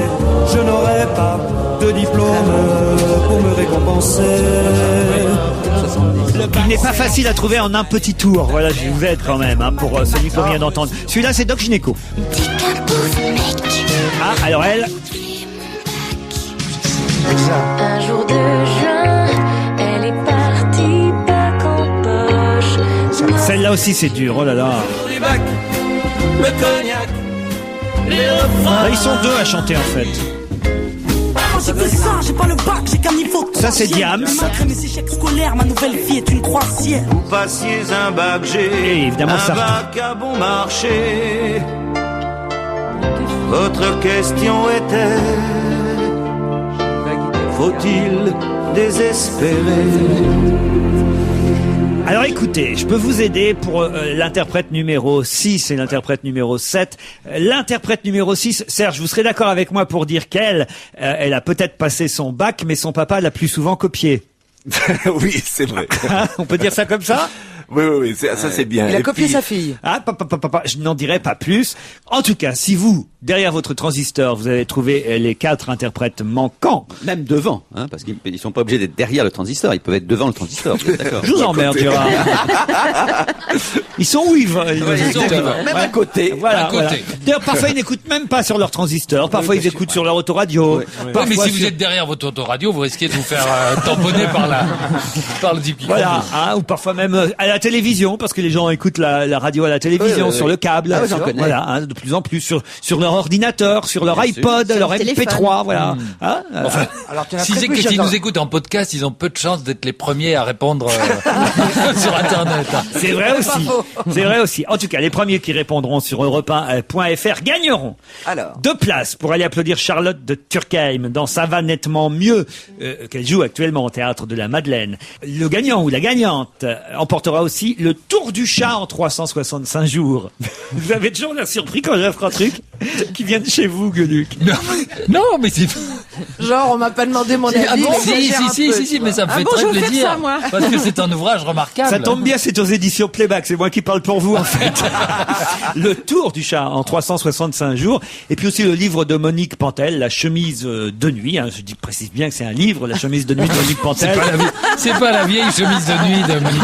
Je n'aurai pas de diplôme pour me récompenser. Il n'est pas facile à trouver en un petit tour. Voilà, je vous aide quand même hein, pour celui qu'on vient d'entendre. Celui-là, c'est Doc Gynéco. Dis qu'un pauvre mec, Ah, alors elle, un jour de juin, elle est partie, bac en poche. celle-là aussi c'est dur. Oh là là. du bac, le cognac, les refrains. Ah, ils sont deux à chanter en fait. J'ai que ça, j'ai pas le bac, j'ai qu'un niveau de Ça, c'est 3e. Diams. Malgré mes échecs scolaires, ma nouvelle vie est une croisière. Vous passiez un bac G, Et évidemment, un ça- bac à bon marché. Votre question était: faut-il désespérer? Alors écoutez, je peux vous aider pour l'interprète numéro 6 et l'interprète numéro 7. L'interprète numéro 6, Serge, vous serez d'accord avec moi pour dire qu'elle elle a peut-être passé son bac, mais son papa l'a plus souvent copié. Oui, c'est vrai. On peut dire ça comme ça? Oui, oui, oui, ça c'est bien. Il a Et copié puis- sa fille. Ah, je n'en dirai pas plus. En tout cas, si vous, derrière votre transistor, vous avez trouvé les 4 interprètes manquants, Même devant, hein, parce qu'ils sont pas obligés d'être derrière le transistor, ils peuvent être devant le transistor. Vous êtes d'accord? je vous emmerde, Gérard. Ils sont où ils vont les auditeurs Même à côté. Voilà, À côté. voilà. D'ailleurs, parfois ils n'écoutent même pas sur leur transistor. Parfois ils écoutent sur leur autoradio. Ouais, Parfois, mais si vous sur- êtes derrière votre autoradio, vous risquez de vous faire tamponner par le type qui Voilà, conduit. hein, ou parfois même à la télévision, parce que les gens écoutent la radio à la télévision, Oui, oui, sur oui. le câble. Ah oui, j'en connais. Voilà, hein, de plus en plus sur leur ordinateur, sur leur Bien sûr. iPod, Sur leur le MP3, téléphone. voilà. Hein, Enfin, Alors, tu en as s'ils très peu, s'ils j'adore. nous écoutent en podcast, ils ont peu de chances d'être les premiers à répondre sur Internet. c'est vrai aussi. C'est vrai aussi. En tout cas, les premiers qui répondront sur europe1.fr gagneront Alors. 2 places pour aller applaudir Charlotte de Turckheim dans Ça va nettement mieux qu'elle joue actuellement au Théâtre de la Madeleine. Le gagnant ou la gagnante emportera aussi aussi le tour du chat en 365 jours. Vous avez toujours l'air surpris quand j'offre un truc qui vient de chez vous, Gueuluc. Non, mais c'est... Genre, on m'a pas demandé mon avis. Ah bon, mais j'exagère un peu, si, mais ça me fait bon, très je vais faire plaisir. ça, moi. Parce que c'est un ouvrage remarquable. Ça tombe bien, c'est aux éditions Playback. C'est moi qui parle pour vous, en fait. Le tour du chat en 365 jours. Et puis aussi le livre de Monique Pantel, La chemise de nuit. Hein. Précise bien que c'est un livre, La chemise de nuit de Monique Pantel. C'est pas la vieille chemise de nuit de Monique.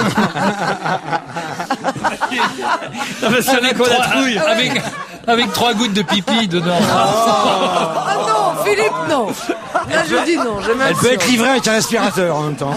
Non, mais c'est là qu'on la trouille. Avec 3 gouttes de pipi dedans. Ah non, Philippe, non. Là, je dis non. Elle peut être livrée avec un aspirateur en même temps.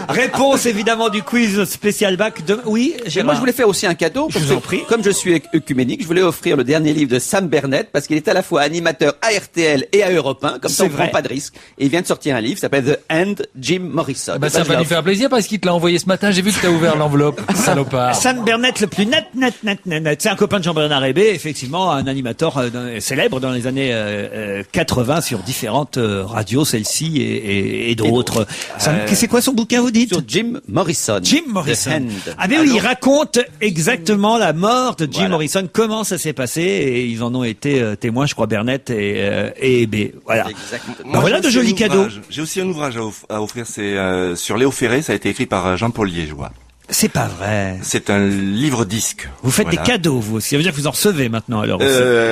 Réponse évidemment du quiz spécial bac de... Oui, Et moi, je voulais faire aussi un cadeau. Je vous en prie. Comme je suis œcuménique, je voulais offrir le dernier livre de Sam Bernett parce qu'il est à la fois animateur à RTL et à Europe 1. Comme ça, on prend pas de risque. Et il vient de sortir un livre qui s'appelle The End, Jim Morrison. Bah, ça va lui faire plaisir parce qu'il te l'a envoyé ce matin. J'ai vu que t'as ouvert l'enveloppe, salopard. Sam Bernett, le plus net. C'est un copain de Jean-Bernard Hébé, effectivement, un animateur célèbre dans les années 80 sur différentes radios, celle-ci et d'autres. C'est quoi son bouquin, vous dites? Sur Jim Morrison. Jim Morrison. The End. Ah ben oui, il raconte exactement la mort de Jim Morrison, comment ça s'est passé, et ils en ont été témoins, je crois, Bernett et Hébé. Voilà. Exactement. Ben voilà de jolis cadeaux. J'ai aussi un ouvrage à offrir, c'est sur Léo Ferré, ça a été écrit par Jean-Paul Liégeois. C'est pas vrai. C'est un livre-disque. Vous faites des cadeaux, vous aussi. Ça veut dire que vous en recevez maintenant, alors.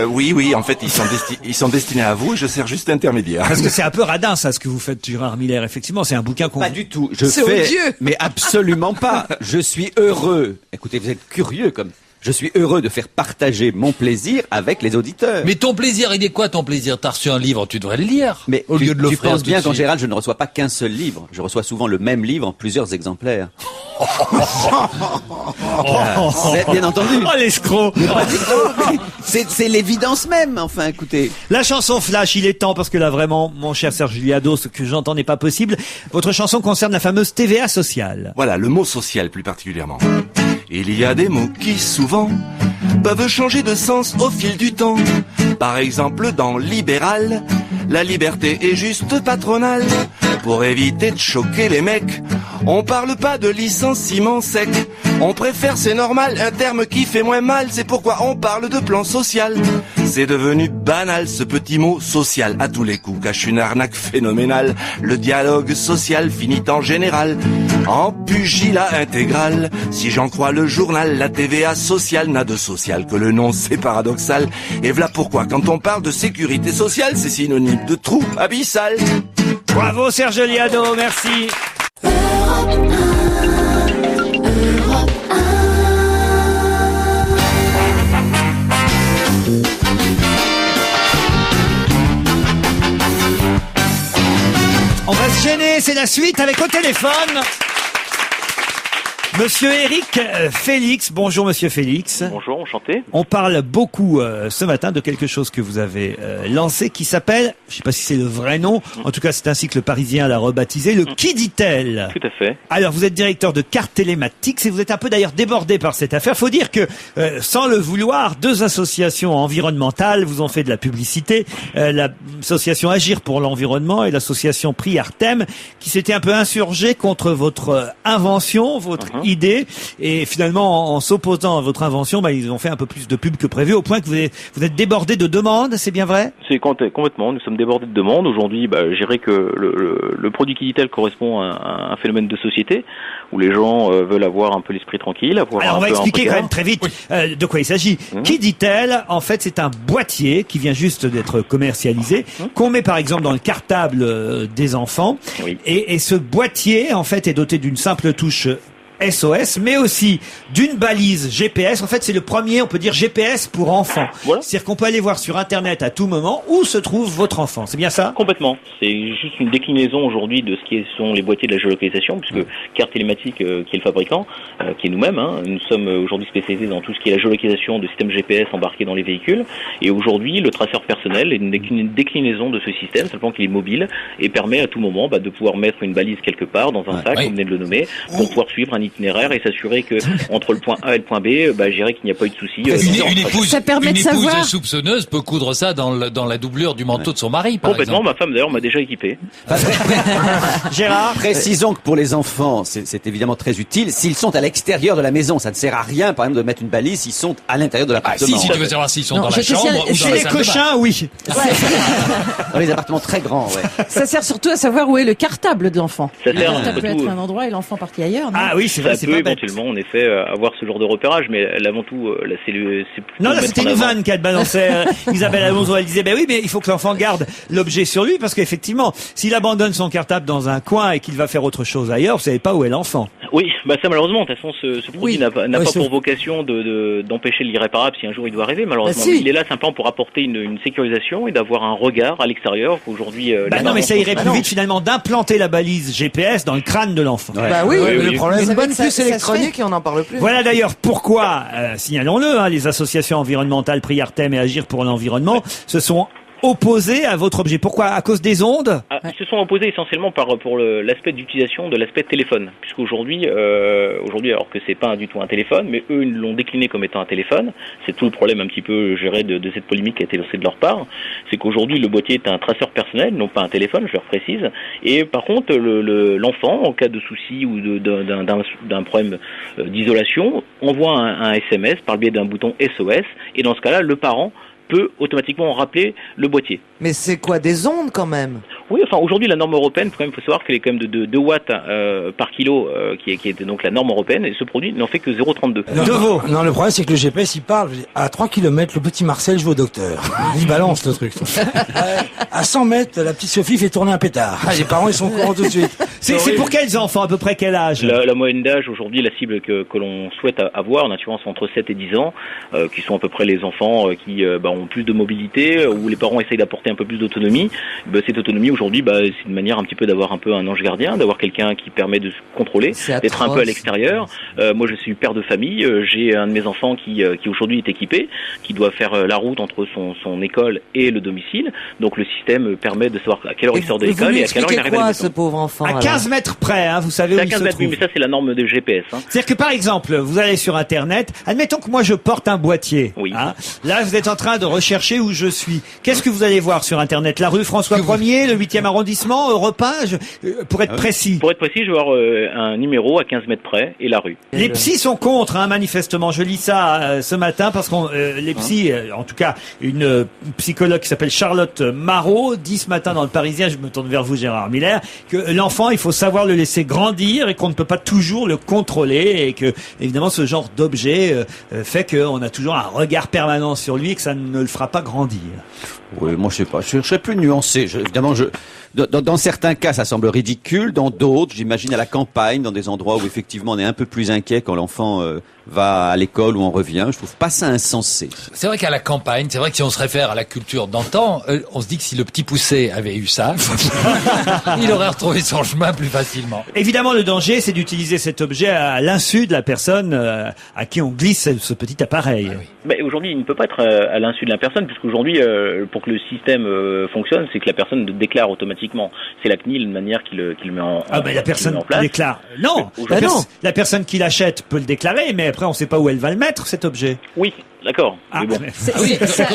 Oui. En fait, ils sont destinés à vous et je sers juste d'intermédiaire. Parce que c'est un peu radin, ça, ce que vous faites, Gérard Miller. Effectivement, c'est un bouquin qu'on... Pas du tout. Je C'est fais, odieux. mais absolument pas. Je suis heureux. Écoutez, vous êtes curieux comme... Je suis heureux de faire partager mon plaisir avec les auditeurs. Mais ton plaisir, il est quoi ton plaisir? T'as reçu un livre, tu devrais le lire. Mais au lieu de tu l'offrir penses bien tout de qu'en suite. général, je ne reçois pas qu'un seul livre. Je reçois souvent le même livre en plusieurs exemplaires. C'est bien entendu. Oh, l'escroc. Mais pas du tout. C'est l'évidence même. Enfin, écoutez. La chanson Flash, il est temps, parce que là, vraiment, mon cher Serge Liado, ce que j'entends n'est pas possible. Votre chanson concerne la fameuse TVA sociale. Voilà, le mot social plus particulièrement. Il y a des mots qui souvent peuvent changer de sens au fil du temps. Par exemple, dans libéral, la liberté est juste patronale. Pour éviter de choquer les mecs, on parle pas de licenciement sec. On préfère, c'est normal, un terme qui fait moins mal. C'est pourquoi on parle de plan social. C'est devenu banal ce petit mot social. À tous les coups cache une arnaque phénoménale. Le dialogue social finit en général en pugilat intégral. Si j'en crois le journal, la TVA sociale n'a de social que le nom, c'est paradoxal. Et voilà pourquoi quand on parle de sécurité sociale, c'est synonyme de trou abyssal. Bravo Serge Liado, merci. On va se gêner, c'est la suite avec au téléphone Monsieur Eric Félix. Bonjour Monsieur Félix. Bonjour, enchanté. On parle beaucoup ce matin de quelque chose que vous avez lancé qui s'appelle, je ne sais pas si c'est le vrai nom, en tout cas c'est ainsi que le Parisien l'a rebaptisé, le Qui dit-elle. Tout à fait. Alors vous êtes directeur de Carte Télématique et vous êtes un peu d'ailleurs débordé par cette affaire. Faut dire que sans le vouloir, 2 associations environnementales vous ont fait de la publicité. L'association Agir pour l'environnement et l'association Prix Artem qui s'étaient un peu insurgées contre votre invention, votre idée, et finalement en s'opposant à votre invention, ils ont fait un peu plus de pub que prévu, au point que vous êtes débordé de demandes, c'est bien vrai? C'est complètement, nous sommes débordés de demandes. Aujourd'hui, je dirais que le produit Qui dit-elle correspond à un phénomène de société où les gens veulent avoir un peu l'esprit tranquille. Alors on va expliquer quand même très vite de quoi il s'agit. Qui dit-elle? En fait, c'est un boîtier qui vient juste d'être commercialisé, qu'on met par exemple dans le cartable des enfants. Et ce boîtier, en fait, est doté d'une simple touche SOS, mais aussi d'une balise GPS. En fait, c'est le premier, on peut dire, GPS pour enfants. Voilà. C'est-à-dire qu'on peut aller voir sur Internet à tout moment où se trouve votre enfant. C'est bien ça? Complètement. C'est juste une déclinaison aujourd'hui de ce qui sont les boîtiers de la géolocalisation, puisque Carte Télématique, qui est le fabricant, qui est nous-mêmes, nous sommes aujourd'hui spécialisés dans tout ce qui est la géolocalisation de systèmes GPS embarqués dans les véhicules. Et aujourd'hui, le traceur personnel est une déclinaison de ce système, simplement qu'il est mobile et permet à tout moment de pouvoir mettre une balise quelque part dans un sac, comme vous venez de le nommer, pour pouvoir suivre un itinéraire et s'assurer que entre le point A et le point B, je dirais qu'il n'y a pas eu de souci. Une épouse, Ça permet une de épouse savoir. soupçonneuse peut coudre ça dans la doublure du manteau de son mari, par Complètement, exemple. ma femme d'ailleurs m'a déjà équipé. Gérard, Précisons que pour les enfants, c'est évidemment très utile. S'ils sont à l'extérieur de la maison, ça ne sert à rien, par exemple, de mettre une balise s'ils sont à l'intérieur de l'appartement. Si tu veux savoir s'ils sont Non, dans la j'étais chambre si- ou dans chez la les salle de bain. cochins, oui. Dans les appartements très grands, ouais. Ça sert surtout à savoir où est le cartable de l'enfant. Ça Le sert cartable peut surtout- être un endroit et l'enfant parti ailleurs. Non Ah oui, c'est Ça vrai, c'est peut pas bête. éventuellement, en effet, avoir ce genre de repérage, mais avant tout, là, c'est plutôt Non, là, mettre c'était en une avant. vanne qu'elle balançait Isabelle Alonso. Elle disait, ben oui, mais il faut que l'enfant garde l'objet sur lui, parce qu'effectivement, s'il abandonne son cartable dans un coin et qu'il va faire autre chose ailleurs, vous savez pas où est l'enfant. Oui, ça malheureusement, de toute façon, ce produit n'a pas c'est- pour vocation d'empêcher l'irréparable si un jour il doit arriver, malheureusement. Bah si. Il est là simplement pour apporter une sécurisation et d'avoir un regard à l'extérieur. Aujourd'hui, Bah les non, mais parents ça sont- irait plus vite finalement d'implanter la balise GPS dans le crâne de l'enfant. Bah oui, Oui, Mais oui. le problème, une bonne Ça- puce ça se électronique et on n'en parle plus. Voilà d'ailleurs pourquoi, signalons-le, les associations environnementales Priartem et Agir pour l'environnement se sont opposées à votre objet. Pourquoi? À cause des ondes? Ils se sont opposés essentiellement pour l'aspect d'utilisation de l'aspect téléphone, puisqu'aujourd'hui, alors que c'est pas du tout un téléphone, mais eux ils l'ont décliné comme étant un téléphone. C'est tout le problème un petit peu géré de cette polémique qui a été lancée de leur part. C'est qu'aujourd'hui le boîtier est un traceur personnel, non pas un téléphone, je leur précise. Et par contre, l'enfant, en cas de souci ou d'un problème d'isolation, envoie un SMS par le biais d'un bouton SOS, et dans ce cas-là, le parent peut automatiquement rappeler le boîtier. Mais c'est quoi, des ondes quand même? Oui, enfin aujourd'hui la norme européenne, faut savoir qu'elle est quand même de 2 watts par kilo, qui est donc la norme européenne, et ce produit n'en fait que 0,32. Non, le problème, c'est que le GPS, il parle. À 3 km, le petit Marcel joue au docteur. Il balance le truc. À 100 mètres, la petite Sophie fait tourner un pétard. Les parents, ils sont courants tout de suite. C'est pour quels enfants? À peu près quel âge? La moyenne d'âge aujourd'hui, la cible que l'on souhaite avoir, naturellement, c'est entre 7 et 10 ans, qui sont à peu près les enfants qui ont plus de mobilité, où les parents essayent d'apporter un peu plus d'autonomie. Cette autonomie aujourd'hui, c'est une manière un petit peu d'avoir un peu un ange gardien, d'avoir quelqu'un qui permet de se contrôler, d'être un peu à l'extérieur. Moi, je suis père de famille, j'ai un de mes enfants qui aujourd'hui est équipé, qui doit faire la route entre son école et le domicile. Donc le système permet de savoir à quelle heure il sort de l'école et à quelle heure il arrive à la quoi, maison. ce pauvre enfant? À 15 mètres près, vous savez C'est où à il 15 se mètres, oui, trouve. mais ça c'est la norme de GPS. C'est-à-dire que par exemple, vous allez sur Internet, admettons que moi je porte un boîtier. Là, vous êtes en train de rechercher où je suis. Qu'est-ce que vous allez voir sur Internet? La rue François 1er, le 8e arrondissement, Europe 1, pour être précis. Pour être précis, je vais avoir un numéro à 15 mètres près et la rue. Les psys sont contre, manifestement. Je lis ça ce matin parce que les psys, en tout cas, une psychologue qui s'appelle Charlotte Marot, dit ce matin dans le Parisien, je me tourne vers vous Gérard Miller, que l'enfant, il faut savoir le laisser grandir et qu'on ne peut pas toujours le contrôler et que, évidemment, ce genre d'objet fait qu'on a toujours un regard permanent sur lui et que ça ne le fera pas grandir. Oui, moi je sais pas, je serais plus nuancé. Évidemment, dans certains cas, ça semble ridicule. Dans d'autres, j'imagine à la campagne, dans des endroits où effectivement on est un peu plus inquiet quand l'enfant va à l'école ou en revient. Je trouve pas ça insensé. C'est vrai qu'à la campagne, c'est vrai que si on se réfère à la culture d'antan, on se dit que si le petit poussé avait eu ça, il aurait retrouvé son chemin plus facilement. Évidemment, le danger, c'est d'utiliser cet objet à l'insu de la personne à qui on glisse ce petit appareil. Aujourd'hui, il ne peut pas être à l'insu de la personne, puisqu'aujourd'hui, pour que le système fonctionne, c'est que la personne le déclare automatiquement. C'est la CNIL, une manière qui le met en la personne place. déclare. Non, la personne qui l'achète peut le déclarer, mais après, on ne sait pas où elle va le mettre, cet objet. Oui, d'accord. Mais bon. C'est ça que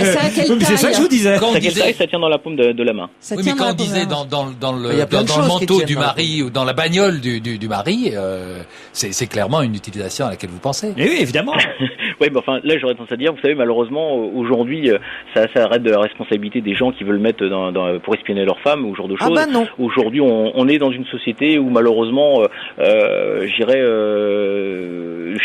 je vous disais. Ça, ça tient dans la paume de la main. Oui, mais quand on disait dans le manteau du mari ou dans la bagnole du mari, c'est clairement une utilisation à laquelle vous pensez. Et oui, évidemment. Oui, mais enfin, là, j'aurais tendance à dire, vous savez, malheureusement, aujourd'hui, ça arrête de la responsabilité des gens qui veulent mettre pour espionner leur femme ou ce genre de choses. Non. Aujourd'hui, on est dans une société où, malheureusement, j'irais...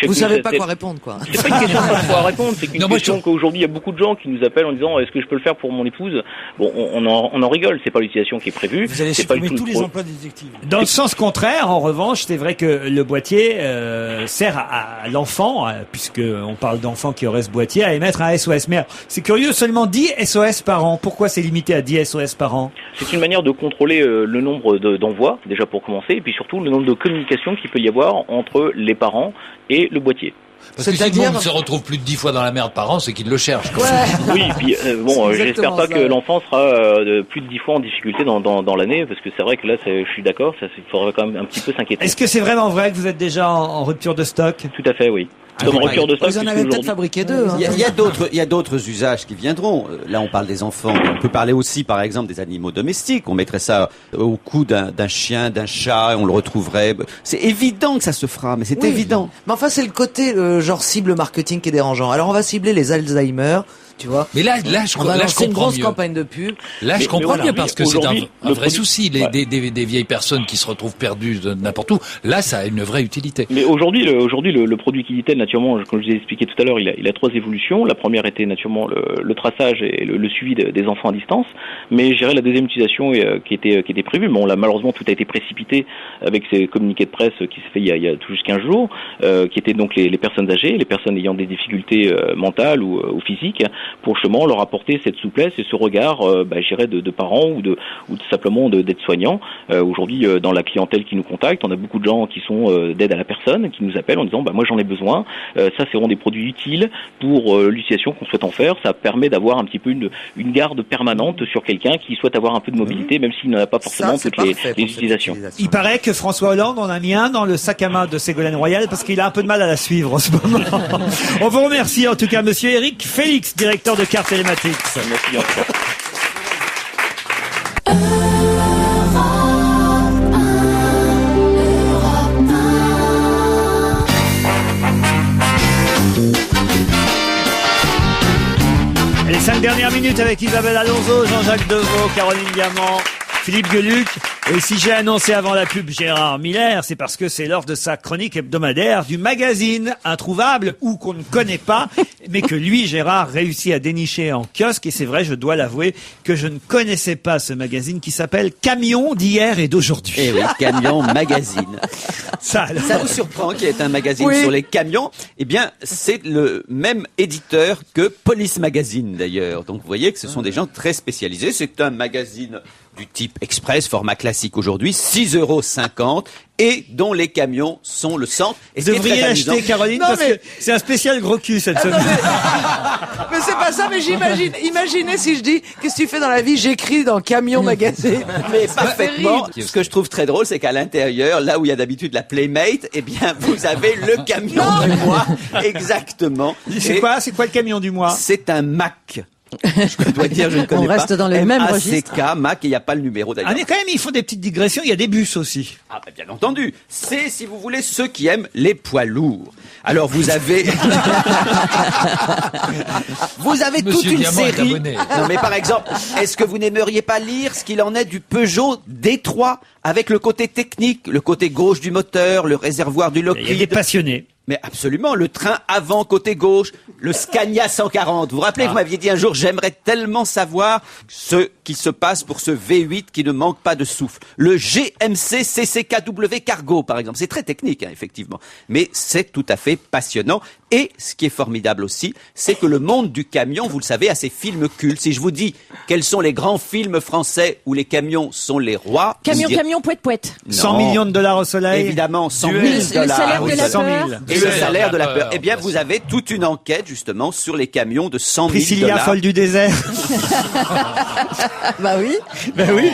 vous savez pas quoi répondre, quoi. C'est pas une question de pas pouvoir répondre, c'est une question qu'aujourd'hui, il y a beaucoup de gens qui nous appellent en disant, est-ce que je peux le faire pour mon épouse? Bon, on en rigole, c'est pas l'utilisation qui est prévue. Vous allez supprimer tous les emplois des détectives. Dans le sens contraire, en revanche, c'est vrai que le boîtier sert à l'enfant, puisque on parle d'enfants qui auraient ce boîtier, à émettre un SOS. Mais c'est curieux, seulement 10 SOS par an. Pourquoi c'est limité à 10 SOS par an? C'est une manière de contrôler le nombre d'envois, déjà pour commencer, et puis surtout le nombre de communications qu'il peut y avoir entre les parents et le boîtier. Parce que si le monde se retrouve plus de 10 fois dans la merde par an, c'est qu'il le cherche. Quoi. Oui, et puis j'espère pas que l'enfant sera plus de 10 fois en difficulté dans l'année, parce que c'est vrai que là, je suis d'accord, il faudrait quand même un petit peu s'inquiéter. Est-ce que c'est vraiment vrai que vous êtes déjà en rupture de stock? Tout à fait, oui. Comme rupture de stock. Vous en avez peut-être fabriqué deux. Il y a d'autres usages qui viendront. Là, on parle des enfants. On peut parler aussi, par exemple, des animaux domestiques. On mettrait ça au cou d'un chien, d'un chat, et on le retrouverait. C'est évident que ça se fera, mais c'est évident. Mais enfin, c'est le côté genre cible marketing qui est dérangeant. Alors, on va cibler les Alzheimer. Tu vois. Mais là, je comprends une grosse campagne de pub. Là, je comprends mieux parce que c'est un vrai souci. Des vieilles personnes qui se retrouvent perdues de n'importe où. Là, ça a une vraie utilité. Mais aujourd'hui, le produit Quinitel, naturellement, comme je vous ai expliqué tout à l'heure, il a 3 évolutions. La première était naturellement le traçage et le suivi des enfants à distance. Mais je dirais la deuxième utilisation qui était prévue. Mais malheureusement, tout a été précipité avec ces communiqués de presse qui s'est fait il y a tout juste 15 jours, qui étaient donc les personnes âgées, les personnes ayant des difficultés mentales ou physiques, pour justement leur apporter cette souplesse et ce regard, je dirais, de parents ou simplement d'aides-soignants. Aujourd'hui, dans la clientèle qui nous contacte, on a beaucoup de gens qui sont d'aide à la personne, qui nous appellent en disant moi j'en ai besoin. Ça, c'est vraiment des produits utiles pour l'utilisation qu'on souhaite en faire. Ça permet d'avoir un petit peu une garde permanente sur quelqu'un qui souhaite avoir un peu de mobilité, même s'il n'en a pas forcément toutes les utilisations. Il paraît que François Hollande en a mis un dans le sac à main de Ségolène Royal parce qu'il a un peu de mal à la suivre en ce moment. On vous remercie en tout cas, monsieur Eric Félix, directeur de Carte Télématiques. Merci. Les 5 dernières minutes avec Isabelle Alonso, Jean-Jacques Deveau, Caroline Diamant, Philippe Gueluc. Et si j'ai annoncé avant la pub Gérard Miller, c'est parce que c'est l'heure de sa chronique hebdomadaire du magazine introuvable ou qu'on ne connaît pas, mais que lui, Gérard, réussit à dénicher en kiosque. Et c'est vrai, je dois l'avouer, que je ne connaissais pas ce magazine qui s'appelle Camion d'hier et d'aujourd'hui. Eh oui, Camion Magazine. Ça vous surprend qu'il y ait un magazine sur les camions? Eh bien, c'est le même éditeur que Police Magazine d'ailleurs. Donc vous voyez que ce sont des gens très spécialisés. C'est un magazine du type express, format classique aujourd'hui, 6,50 € et dont les camions sont le centre. Et vous devriez l'acheter, Caroline, parce que c'est un spécial gros cul cette semaine. Mais c'est pas ça, mais imaginez si je dis, qu'est-ce que tu fais dans la vie? J'écris dans Camion Magazine. Mais parfaitement. Ce que je trouve très drôle, c'est qu'à l'intérieur, là où il y a d'habitude la Playmate, eh bien, vous avez le camion du mois. Exactement. C'est quoi le camion du mois? C'est un Mac. Je dois dire, je ne connais pas. On reste dans le même registre. MACK, Mac, et il n'y a pas le numéro d'ailleurs. Ah, mais quand même, il faut des petites digressions, il y a des bus aussi. Ah, bah, bien entendu. C'est, si vous voulez, ceux qui aiment les poids lourds. Alors, vous avez... vous avez toute une série. Non, mais par exemple, est-ce que vous n'aimeriez pas lire ce qu'il en est du Peugeot D3 avec le côté technique, le côté gauche du moteur, le réservoir du Lockheed? Il y a des passionnés. Mais absolument, le train avant côté gauche, le Scania 140. Vous vous rappelez, vous m'aviez dit un jour, j'aimerais tellement savoir ce qui se passe pour ce V8 qui ne manque pas de souffle. Le GMC CCKW Cargo, par exemple. C'est très technique, hein, effectivement. Mais c'est tout à fait passionnant. Et ce qui est formidable aussi, c'est que le monde du camion, vous le savez, a ses films cultes. Si je vous dis quels sont les grands films français où les camions sont les rois... Camion, pouette, pouette. 100 millions de dollars au soleil. Évidemment, 100 000 $. Le salaire de la peur. Et le salaire de la peur. Eh bien, vous avez toute une enquête, justement, sur les camions de 100 000 $. Priscilla, folle du désert. Bah oui. Ben oui.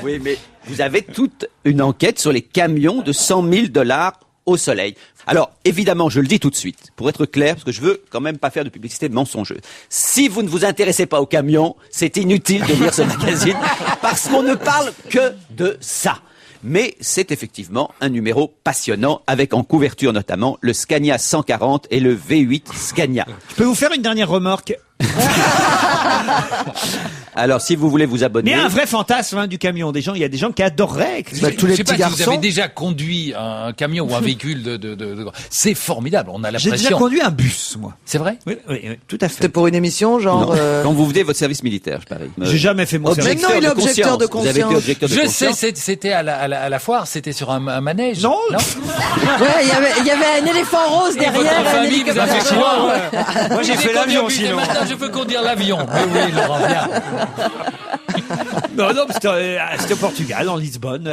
Oui, mais vous avez toute une enquête sur les camions de 100 000 $ au soleil. Alors, évidemment, je le dis tout de suite, pour être clair, parce que je veux quand même pas faire de publicité mensonger. Si vous ne vous intéressez pas aux camions, c'est inutile de lire ce magazine, parce qu'on ne parle que de ça. Mais c'est effectivement un numéro passionnant, avec en couverture notamment le Scania 140 et le V8 Scania. Je peux vous faire une dernière remarque? Alors, si vous voulez vous abonner... Mais un vrai fantasme du camion. Il y a des gens qui adoreraient. Tous les petits garçons. Si vous avez déjà conduit un camion ou un véhicule c'est formidable. On a l'impression. J'ai déjà conduit un bus, moi. C'est vrai? Oui, tout à fait. C'était pour une émission, genre... Quand vous venez votre service militaire, je parie. J'ai jamais fait mon service. Mais non, il est objecteur de conscience. Vous avez été objecteur de conscience. Je sais, c'était à la foire, c'était sur un manège. Non. Ouais, il y avait un éléphant rose derrière. Votre famille, vous avez fait quoi? Moi, j'ai fait l'avion, sinon. Maintenant, je peux conduire l'avion. Oui, Laurent, bien. Non, c'était au Portugal, en Lisbonne.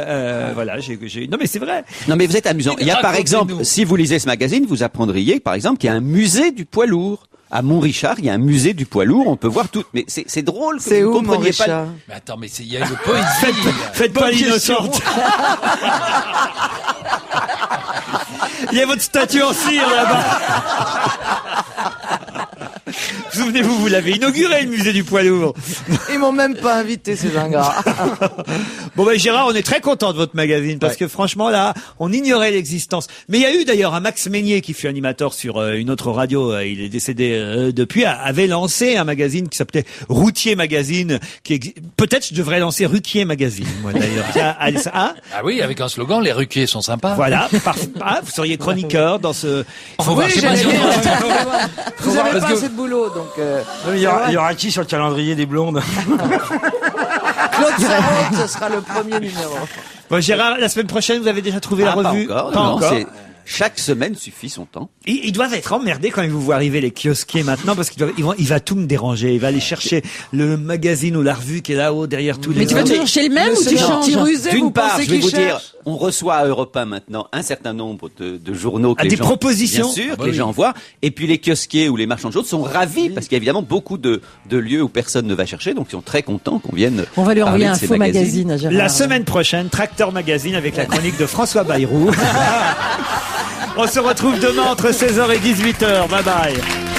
Voilà, non, mais c'est vrai. Non, mais vous êtes amusant. Il y a par exemple, si vous lisez ce magazine, vous apprendriez, par exemple, qu'il y a un musée du poids lourd. À Montrichard, il y a un musée du poids lourd, on peut voir tout. Mais c'est drôle que vous ne compreniez pas. Mais attends, mais il y a une poésie. Faites pas l'innocente. Il y a votre statue en cire là-bas. Souvenez-vous, vous l'avez inauguré, le musée du poids lourd. Ils m'ont même pas invité, ces ingrats. Bon, ben, Gérard, on est très content de votre magazine, parce que franchement, là, on ignorait l'existence. Mais il y a eu d'ailleurs un Max Meignier qui fut animateur sur une autre radio, il est décédé depuis, avait lancé un magazine qui s'appelait Routier Magazine, peut-être je devrais lancer Ruquier Magazine, moi d'ailleurs. Ah oui, avec un slogan, les Ruquiers sont sympas. Voilà, vous seriez chroniqueur dans ce... Vous avez pas assez de boulot, donc... Il y aura qui sur le calendrier des blondes? Claude Sarraute, ce sera le premier numéro. Bon, Gérard, la semaine prochaine, vous avez déjà trouvé la revue? Pas encore. Chaque semaine suffit son temps. Ils doivent être emmerdés quand ils vous voient arriver, les kiosquiers maintenant, parce il va tout me déranger. Il va aller chercher le magazine ou la revue qui est là-haut derrière tous les... Mais tu vas toujours chez le même ou tu changes? D'une part, je vais vous dire, on reçoit à Europe 1 maintenant un certain nombre de journaux que les des gens... propositions. Bien sûr, que les gens envoient. Et puis les kiosquiers ou les marchands de choses sont ravis, parce qu'il y a évidemment beaucoup de lieux où personne ne va chercher, donc ils sont très contents qu'on vienne. On va lui envoyer un de ces faux magazines. magazine à Gérard. La semaine prochaine, Tracteur Magazine avec la chronique de François Bayrou. On se retrouve demain entre 16h et 18h. Bye bye.